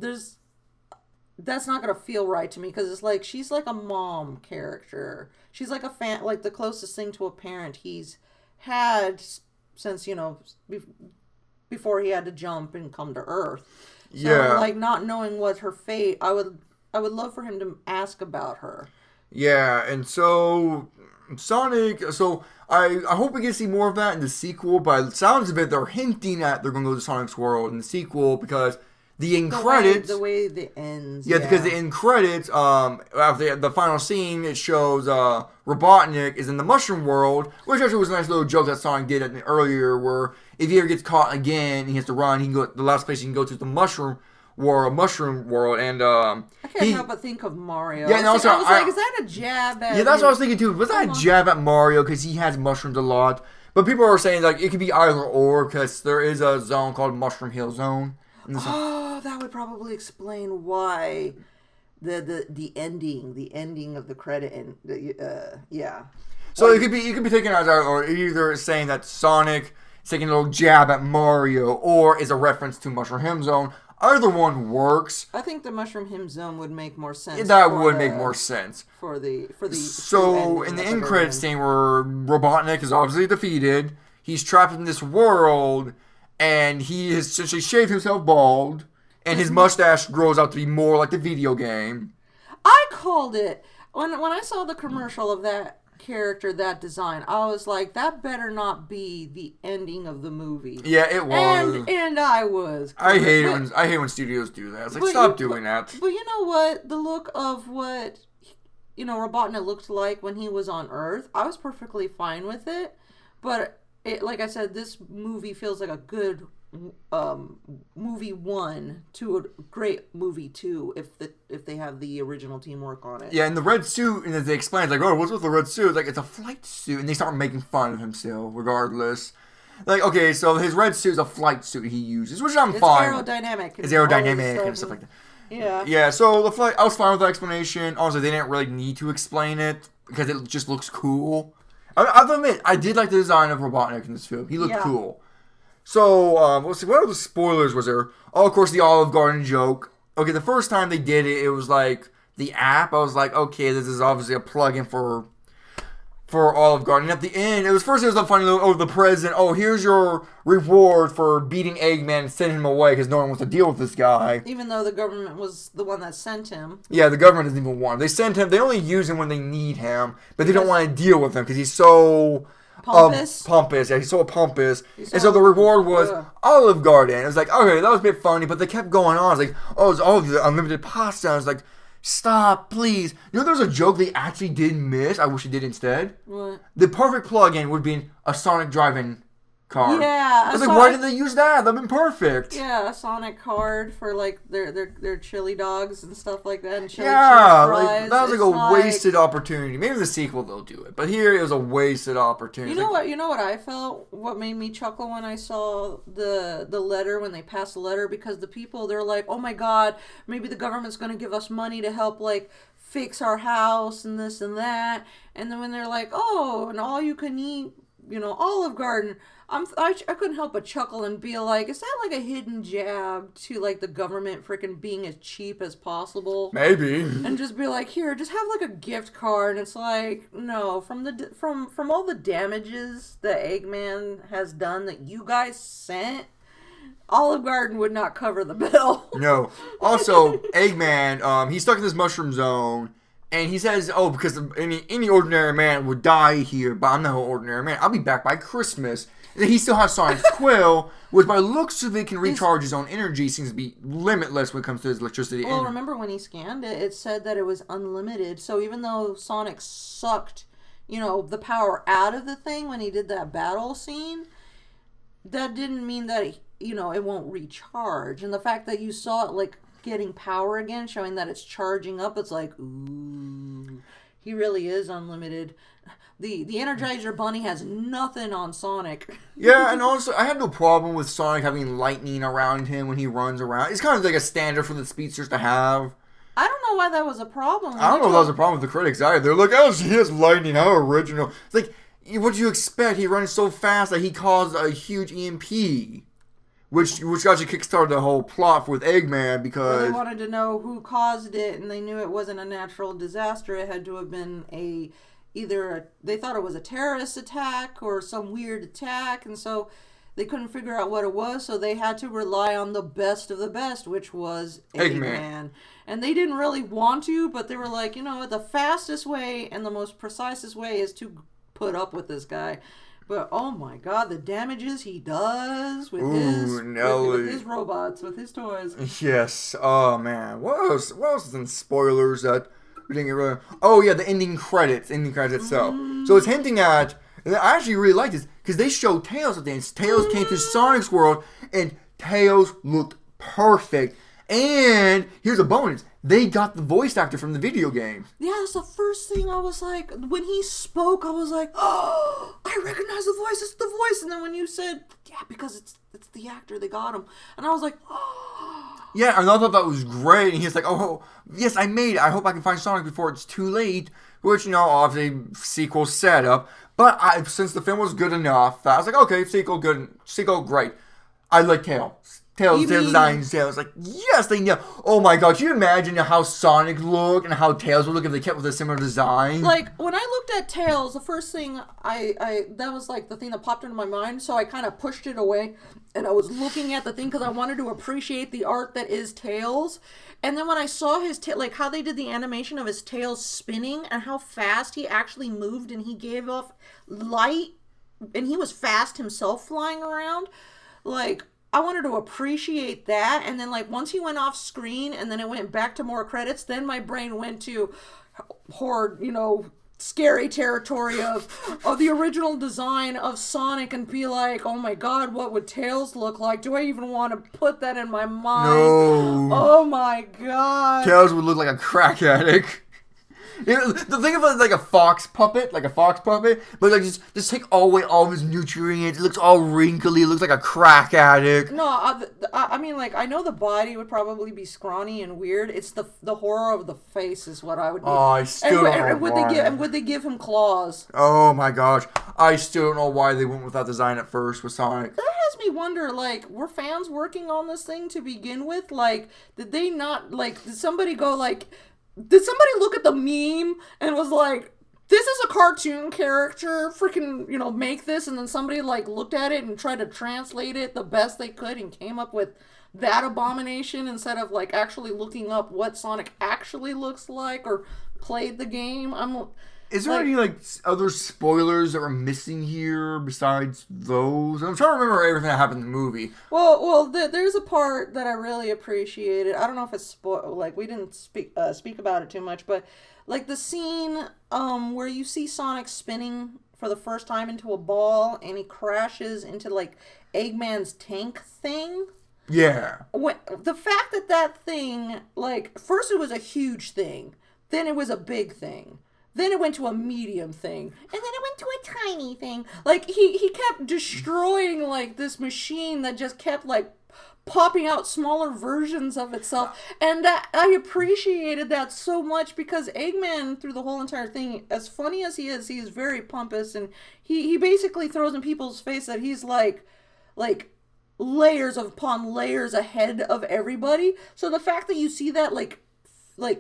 Speaker 2: that's not gonna feel right to me, because it's like she's like a mom character. She's like a fan, like the closest thing to a parent he's had since, you know, before he had to jump and come to Earth. So,
Speaker 1: yeah,
Speaker 2: like, not knowing what her fate, I would love for him to ask about her.
Speaker 1: Yeah, and so Sonic. So I hope we get to see more of that in the sequel. But the sounds of it, they're hinting at they're going to go to Sonic's world in the sequel, because the end credits,
Speaker 2: the way it ends.
Speaker 1: Yeah, because the end credits, after the final scene, it shows Robotnik is in the Mushroom World, which actually was a nice little joke that Sonic did earlier, where if he ever gets caught again and he has to run, he can go. The last place he can go to is the Mushroom World, and
Speaker 2: I can't help but think of Mario.
Speaker 1: Yeah, and also
Speaker 2: I was like, is that a jab at?
Speaker 1: Yeah, that's what I was thinking too. Was that a jab at Mario because he has mushrooms a lot? But people are saying like it could be either or, because there is a zone called Mushroom Hill Zone.
Speaker 2: Oh, that would probably explain why the ending of the credit, and yeah.
Speaker 1: So it could be taken as either saying that Sonic is taking a little jab at Mario, or is a reference to Mushroom Hill Zone. Either one works.
Speaker 2: I think the Mushroom Hill Zone would make more sense.
Speaker 1: That would make more sense
Speaker 2: for the.
Speaker 1: So in the end credits scene where Robotnik is obviously defeated, he's trapped in this world, and he has essentially shaved himself bald, and his mustache grows out to be more like the video game.
Speaker 2: I called it when I saw the commercial of that character, that design. I was like, that better not be the ending of the movie.
Speaker 1: Yeah, it was.
Speaker 2: And I was.
Speaker 1: I hate when studios do that. It's like, stop doing that.
Speaker 2: But you know what? The look of what, you know, Robotnik looked like when he was on Earth, I was perfectly fine with it. But like I said, this movie feels like a good movie 1 to a great movie 2 if they have the original team work on it.
Speaker 1: Yeah, and the red suit, and as they explain, it's like, oh, what's with the red suit? It's like, it's a flight suit, and they start making fun of him still, regardless. Like, okay, so his red suit is a flight suit he uses, which I'm fine.
Speaker 2: It's aerodynamic.
Speaker 1: It's aerodynamic and stuff like that.
Speaker 2: Yeah.
Speaker 1: Yeah, so the flight, I was fine with the explanation. Also, they didn't really need to explain it, because it just looks cool. I have to admit, I did like the design of Robotnik in this film. He looked cool. So, let's see, what other spoilers was there? Oh, of course, the Olive Garden joke. Okay, the first time they did it, it was like the app. I was like, okay, this is obviously a plugin for Olive Garden. And at the end, it was a funny little, the president, here's your reward for beating Eggman and sending him away because no one wants to deal with this guy.
Speaker 2: Even though the government was the one that sent him.
Speaker 1: Yeah, the government doesn't even want him. They send him, they only use him when they need him, but they don't want to deal with him because he's so... Pompous. Yeah, he's so pompous. And so the reward was Olive Garden. It was like, okay, that was a bit funny, but they kept going on. It's like, it's the unlimited pasta. I was like, stop, please. You know, there's a joke they actually did miss. I wish they did instead.
Speaker 2: What?
Speaker 1: The perfect plug-in would be a Sonic driving card.
Speaker 2: Yeah.
Speaker 1: I was like, why didn't they use that? That'd been perfect.
Speaker 2: Yeah, a Sonic card for like their chili dogs and stuff like that, and chili
Speaker 1: Yeah,
Speaker 2: fries.
Speaker 1: like that was like a wasted opportunity. Maybe the sequel they'll do it, but here it was a wasted opportunity.
Speaker 2: You know what? You know what I felt? What made me chuckle when I saw the letter, when they passed the letter, because the people, they're like, oh my god, maybe the government's going to give us money to help like fix our house and this and that, and then when they're like, oh, and all you can eat, Olive Garden. I couldn't help but chuckle and be like, is that like a hidden jab to like the government freaking being as cheap as possible?
Speaker 1: Maybe.
Speaker 2: And just be like, here, just have like a gift card. And it's like, no, from all the damages that Eggman has done that you guys sent, Olive Garden would not cover the bill.
Speaker 1: No. Also, Eggman, he's stuck in this mushroom zone. And he says, oh, because any ordinary man would die here, but I'm not an ordinary man. I'll be back by Christmas. And he still has Sonic's Quill, which by looks of it can recharge his own energy. Seems to be limitless when it comes to his electricity.
Speaker 2: Well, remember when he scanned it, it said that it was unlimited. So even though Sonic sucked, the power out of the thing when he did that battle scene, that didn't mean that, it won't recharge. And the fact that you saw it, like, getting power again, showing that it's charging up, it's like, ooh, he really is unlimited. The Energizer Bunny has nothing on Sonic.
Speaker 1: Yeah, and also, I had no problem with Sonic having lightning around him when he runs around. It's kind of like a standard for the speedsters to have.
Speaker 2: I don't know why that was a problem.
Speaker 1: I don't know if that was a problem with the critics either. They're like, oh, he has lightning, how original. It's like, what do you expect? He runs so fast that he caused a huge EMP. Which actually kickstarted the whole plot with Eggman because...
Speaker 2: They wanted to know who caused it, and they knew it wasn't a natural disaster. It had to have been they thought it was a terrorist attack or some weird attack, and so they couldn't figure out what it was, so they had to rely on the best of the best, which was Eggman. And they didn't really want to, but they were like, the fastest way and the most precisest way is to put up with this guy. But oh my god, the damages he does with his robots, with his toys.
Speaker 1: Yes. Oh man. What else? What else is in spoilers that we didn't get rid of? Oh yeah, the ending credits itself. So it's hinting at. And I actually really like this because they show Tails at the end. Tails came to Sonic's world, and Tails looked perfect. And here's a bonus. They got the voice actor from the video game.
Speaker 2: Yeah, that's the first thing I was like, when he spoke, I was like, oh, I recognize the voice, it's the voice. And then when you said, yeah, because it's the actor, they got him. And I was like, oh.
Speaker 1: Yeah, and I thought that was great. And he's like, oh, yes, I made it. I hope I can find Sonic before it's too late. Which, obviously, sequel setup. But since the film was good enough, I was like, okay, sequel, great. I like Tails. Tails design. Tails, like, yes, they know. Oh my god, can you imagine how Sonic looked and how Tails would look if they kept with a similar design?
Speaker 2: Like, when I looked at Tails, the first thing that was like the thing that popped into my mind, so I kind of pushed it away, and I was looking at the thing because I wanted to appreciate the art that is Tails. And then when I saw his tail, like how they did the animation of his tail spinning and how fast he actually moved and he gave off light, and he was fast himself flying around, like, I wanted to appreciate that. And then, like, once he went off screen and then it went back to more credits, then my brain went to horror, scary territory of the original design of Sonic and be like, oh my god, what would Tails look like? Do I even want to put that in my mind?
Speaker 1: No.
Speaker 2: Oh my god.
Speaker 1: Tails would look like a crack addict. The thing of it like a fox puppet, but like just take away all of his nutrients. It looks all wrinkly. It looks like a crack addict.
Speaker 2: No, I mean, like, I know the body would probably be scrawny and weird. It's the horror of the face is what I would do.
Speaker 1: Oh, I still don't know why.
Speaker 2: Would they give him claws?
Speaker 1: Oh my gosh, I still don't know why they went with that design at first with Sonic.
Speaker 2: That has me wonder, like, were fans working on this thing to begin with? Like, did they not, like, did somebody go, like, did somebody look at the meme and was like, this is a cartoon character, freaking, make this, and then somebody, like, looked at it and tried to translate it the best they could and came up with that abomination instead of, like, actually looking up what Sonic actually looks like or played the game?
Speaker 1: Is there any, like, other spoilers that we're missing here besides those? I'm trying to remember everything that happened in the movie.
Speaker 2: Well, there's a part that I really appreciated. I don't know if it's like, we didn't speak about it too much, but, like, the scene where you see Sonic spinning for the first time into a ball, and he crashes into like Eggman's tank thing.
Speaker 1: Yeah.
Speaker 2: The fact that thing, like, first it was a huge thing, then it was a big thing, then it went to a medium thing, and then it went to a tiny thing. Like, he kept destroying, like, this machine that just kept, like, popping out smaller versions of itself. And I appreciated that so much, because Eggman, through the whole entire thing, as funny as he is very pompous, and he basically throws in people's face that he's, like layers upon layers ahead of everybody. So the fact that you see that like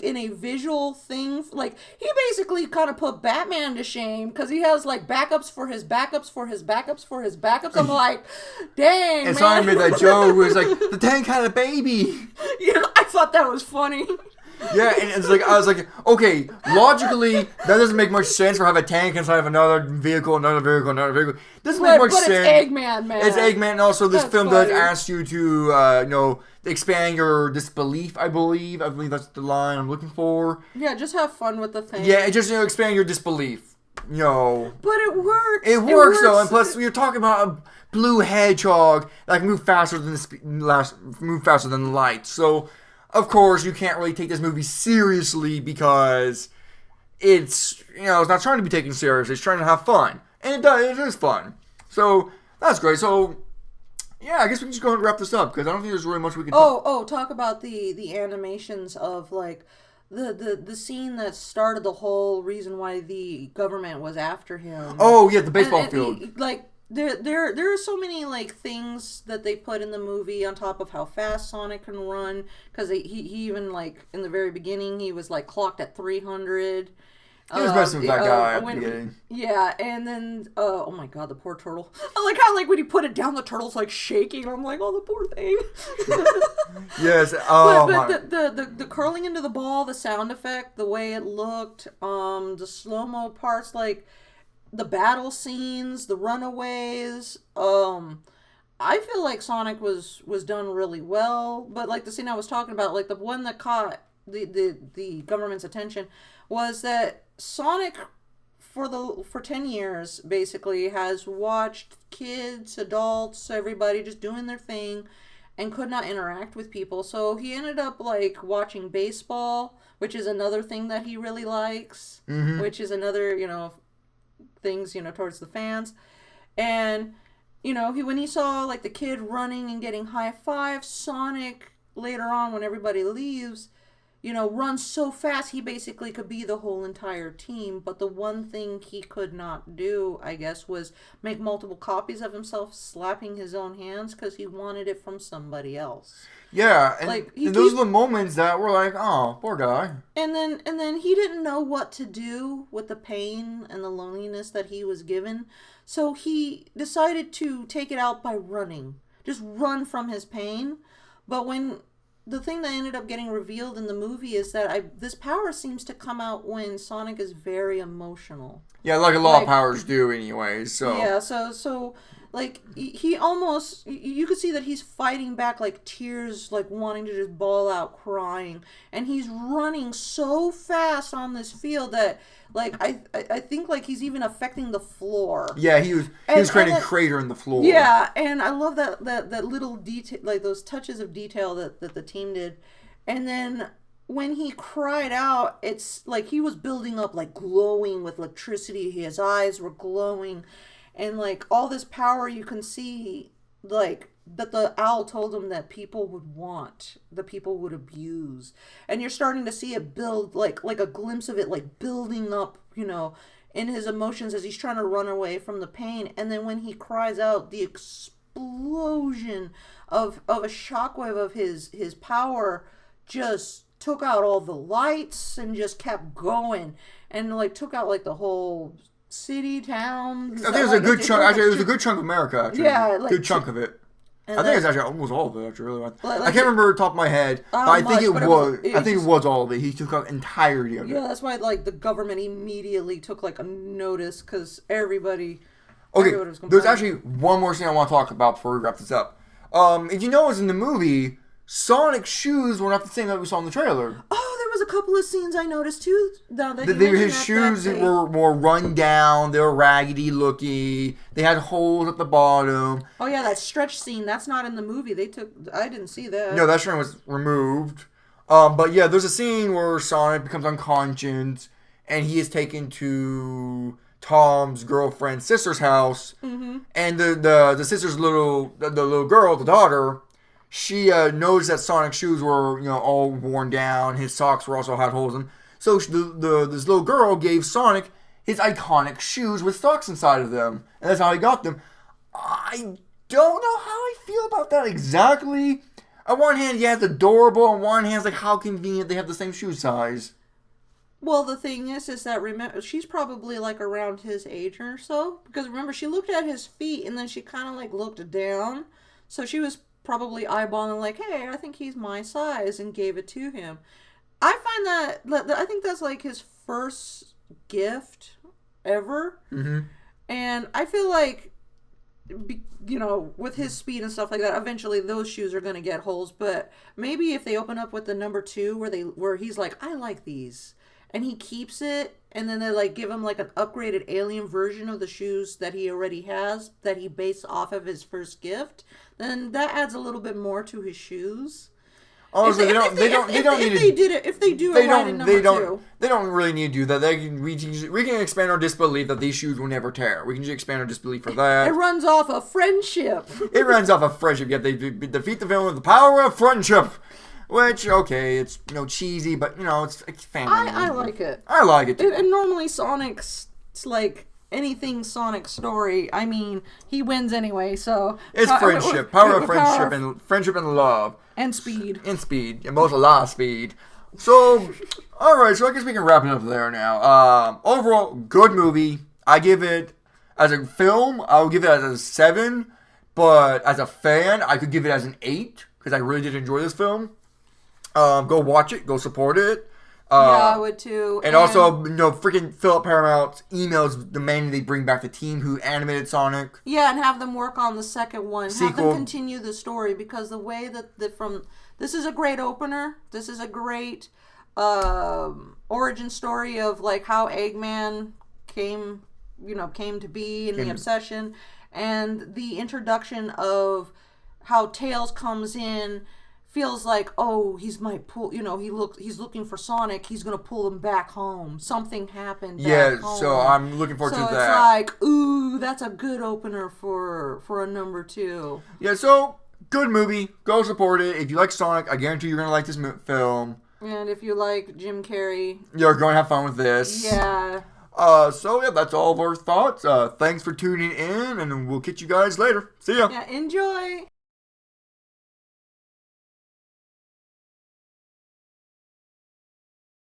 Speaker 2: in a visual thing, like, he basically kind of put Batman to shame, because he has like backups for his backups for his backups for his backups. I'm like, dang,
Speaker 1: and
Speaker 2: man.
Speaker 1: Sonic made that joke where it's like, the tank had a baby.
Speaker 2: Yeah, I thought that was funny.
Speaker 1: Yeah, and it's like, I was like, okay, logically, that doesn't make much sense for having a tank inside of another vehicle. Doesn't make much sense.
Speaker 2: But it's Eggman, man.
Speaker 1: It's Eggman, and also this film
Speaker 2: funny.
Speaker 1: does ask you to, expand your disbelief, I believe. I believe that's the line I'm looking for.
Speaker 2: Yeah, just have fun with the thing.
Speaker 1: Yeah, and just, expand your disbelief.
Speaker 2: But it works.
Speaker 1: It works, though, and plus, you're talking about a blue hedgehog that can move faster than light, so... Of course, you can't really take this movie seriously, because it's not trying to be taken seriously. It's trying to have fun. And it is fun. So, that's great. So, yeah, I guess we can just go ahead and wrap this up, because I don't think there's really much we can
Speaker 2: talk about the animations of, like, the scene that started the whole reason why the government was after him.
Speaker 1: Oh, yeah, the baseball field.
Speaker 2: There are so many, like, things that they put in the movie on top of how fast Sonic can run, because he even, like, in the very beginning, he was, like, clocked at 300.
Speaker 1: He was messing with that guy at the beginning.
Speaker 2: Yeah, and then, oh my god, the poor turtle. I like how, like, when you put it down, the turtle's, like, shaking. I'm like, oh, the poor thing.
Speaker 1: Yes,
Speaker 2: but the curling into the ball, the sound effect, the way it looked, the slow-mo parts, like... the battle scenes, the runaways, I feel like Sonic was done really well, but like the scene I was talking about, like the one that caught the government's attention was that Sonic for 10 years basically has watched kids, adults, everybody just doing their thing and could not interact with people. So he ended up like watching baseball, which is another thing that he really likes, which is another, things, towards the fans. And, when he saw, like, the kid running and getting high fives, Sonic, later on, when everybody leaves, runs so fast, he basically could be the whole entire team. But the one thing he could not do, I guess, was make multiple copies of himself slapping his own hands, because he wanted it from somebody else.
Speaker 1: Yeah, and those are the moments that were like, oh, poor guy.
Speaker 2: And then he didn't know what to do with the pain and the loneliness that he was given. So he decided to take it out by running. Just run from his pain. But the thing that ended up getting revealed in the movie is that this power seems to come out when Sonic is very emotional.
Speaker 1: Yeah, like a lot of powers do anyway, so...
Speaker 2: Yeah, so like, he almost... You could see that he's fighting back, like, tears, like, wanting to just bawl out, crying. And he's running so fast on this field that, like, I think, like, he's even affecting the floor.
Speaker 1: Yeah, he was creating a crater in the floor.
Speaker 2: Yeah, and I love that little detail, like, those touches of detail that the team did. And then... when he cried out, it's like he was building up, like, glowing with electricity. His eyes were glowing. And, like, all this power you can see, like, that the owl told him that people would want, that people would abuse. And you're starting to see it build, like a glimpse of it, like, building up, in his emotions as he's trying to run away from the pain. And then when he cries out, the explosion of a shockwave of his power just... took out all the lights and just kept going, and like took out like the whole city, town.
Speaker 1: I think it was a good chunk. Actually, it was a good chunk of America. Actually,
Speaker 2: yeah, like,
Speaker 1: good chunk of it. I think it's actually almost all of it. Actually, really. I can't remember the top of my head, but I think it was all of it. He took out entirety of it.
Speaker 2: Yeah, that's why like the government immediately took like a notice, because everybody.
Speaker 1: Okay, there's actually one more thing I want to talk about before we wrap this up. If you notice in the movie, Sonic's shoes were not the same that we saw in the trailer.
Speaker 2: Oh, there was a couple of scenes I noticed too.
Speaker 1: His shoes were more run down. They were raggedy looking. They had holes at the bottom.
Speaker 2: Oh yeah, that stretch scene. That's not in the movie. I didn't see that.
Speaker 1: No, that scene was removed. But yeah, there's a scene where Sonic becomes unconscious, and he is taken to Tom's girlfriend's sister's house, and the sister's little girl, the daughter, she knows that Sonic's shoes were all worn down. His socks were also had holes in them. So this little girl gave Sonic his iconic shoes with socks inside of them, and that's how he got them. I don't know how I feel about that exactly. On one hand, yeah, it's adorable. On one hand, it's like how convenient they have the same shoe size.
Speaker 2: Well, the thing is that remember she's probably like around his age or so, because remember she looked at his feet and then she kind of like looked down, so she was probably eyeballing like, hey, I think he's my size, and gave it to him. I think that's like his first gift ever, and I feel like, with his speed and stuff like that, eventually those shoes are gonna get holes. But maybe if they open up with the number 2, where he's like, I like these. And he keeps it, and then they like give him like an upgraded alien version of the shoes that he already has, that he based off of his first gift. Then that adds a little bit more to his shoes.
Speaker 1: Honestly,
Speaker 2: If they do it right in number 2.
Speaker 1: They don't really need to do that. We can expand our disbelief that these shoes will never tear. We can just expand our disbelief for that.
Speaker 2: It runs off of friendship.
Speaker 1: It runs off of friendship. Yet they defeat the villain with the power of friendship. Which, okay, it's, cheesy, but, it's family.
Speaker 2: I like it.
Speaker 1: I like it, too.
Speaker 2: And normally Sonic's, it's like anything Sonic story, I mean, he wins anyway, so...
Speaker 1: It's friendship. Power of friendship and friendship and love.
Speaker 2: And speed.
Speaker 1: And most a lot of speed. So, alright, so I guess we can wrap it up there now. Overall, good movie. I give it, as a film, I would give it as a 7, but as a fan, I could give it as an 8, because I really did enjoy this film. Go watch it. Go support it.
Speaker 2: Yeah, I would too.
Speaker 1: And also, freaking Philip Paramount emails demanding they bring back the team who animated Sonic.
Speaker 2: Yeah, and have them work on the second one.
Speaker 1: Sequel.
Speaker 2: Have them continue the story, because the way that this is a great opener. This is a great origin story of like how Eggman came to be, and the obsession, and the introduction of how Tails comes in. Feels like, oh, he's looking for Sonic. He's gonna pull him back home. Something happened back home.
Speaker 1: So I'm looking forward to that.
Speaker 2: So it's like, ooh, that's a good opener for a number 2.
Speaker 1: Yeah, so good movie. Go support it. If you like Sonic, I guarantee you're gonna like this film.
Speaker 2: And if you like Jim Carrey,
Speaker 1: you're going to have fun with this.
Speaker 2: Yeah.
Speaker 1: So yeah, that's all of our thoughts. Thanks for tuning in, and we'll catch you guys later. See ya.
Speaker 2: Yeah, enjoy.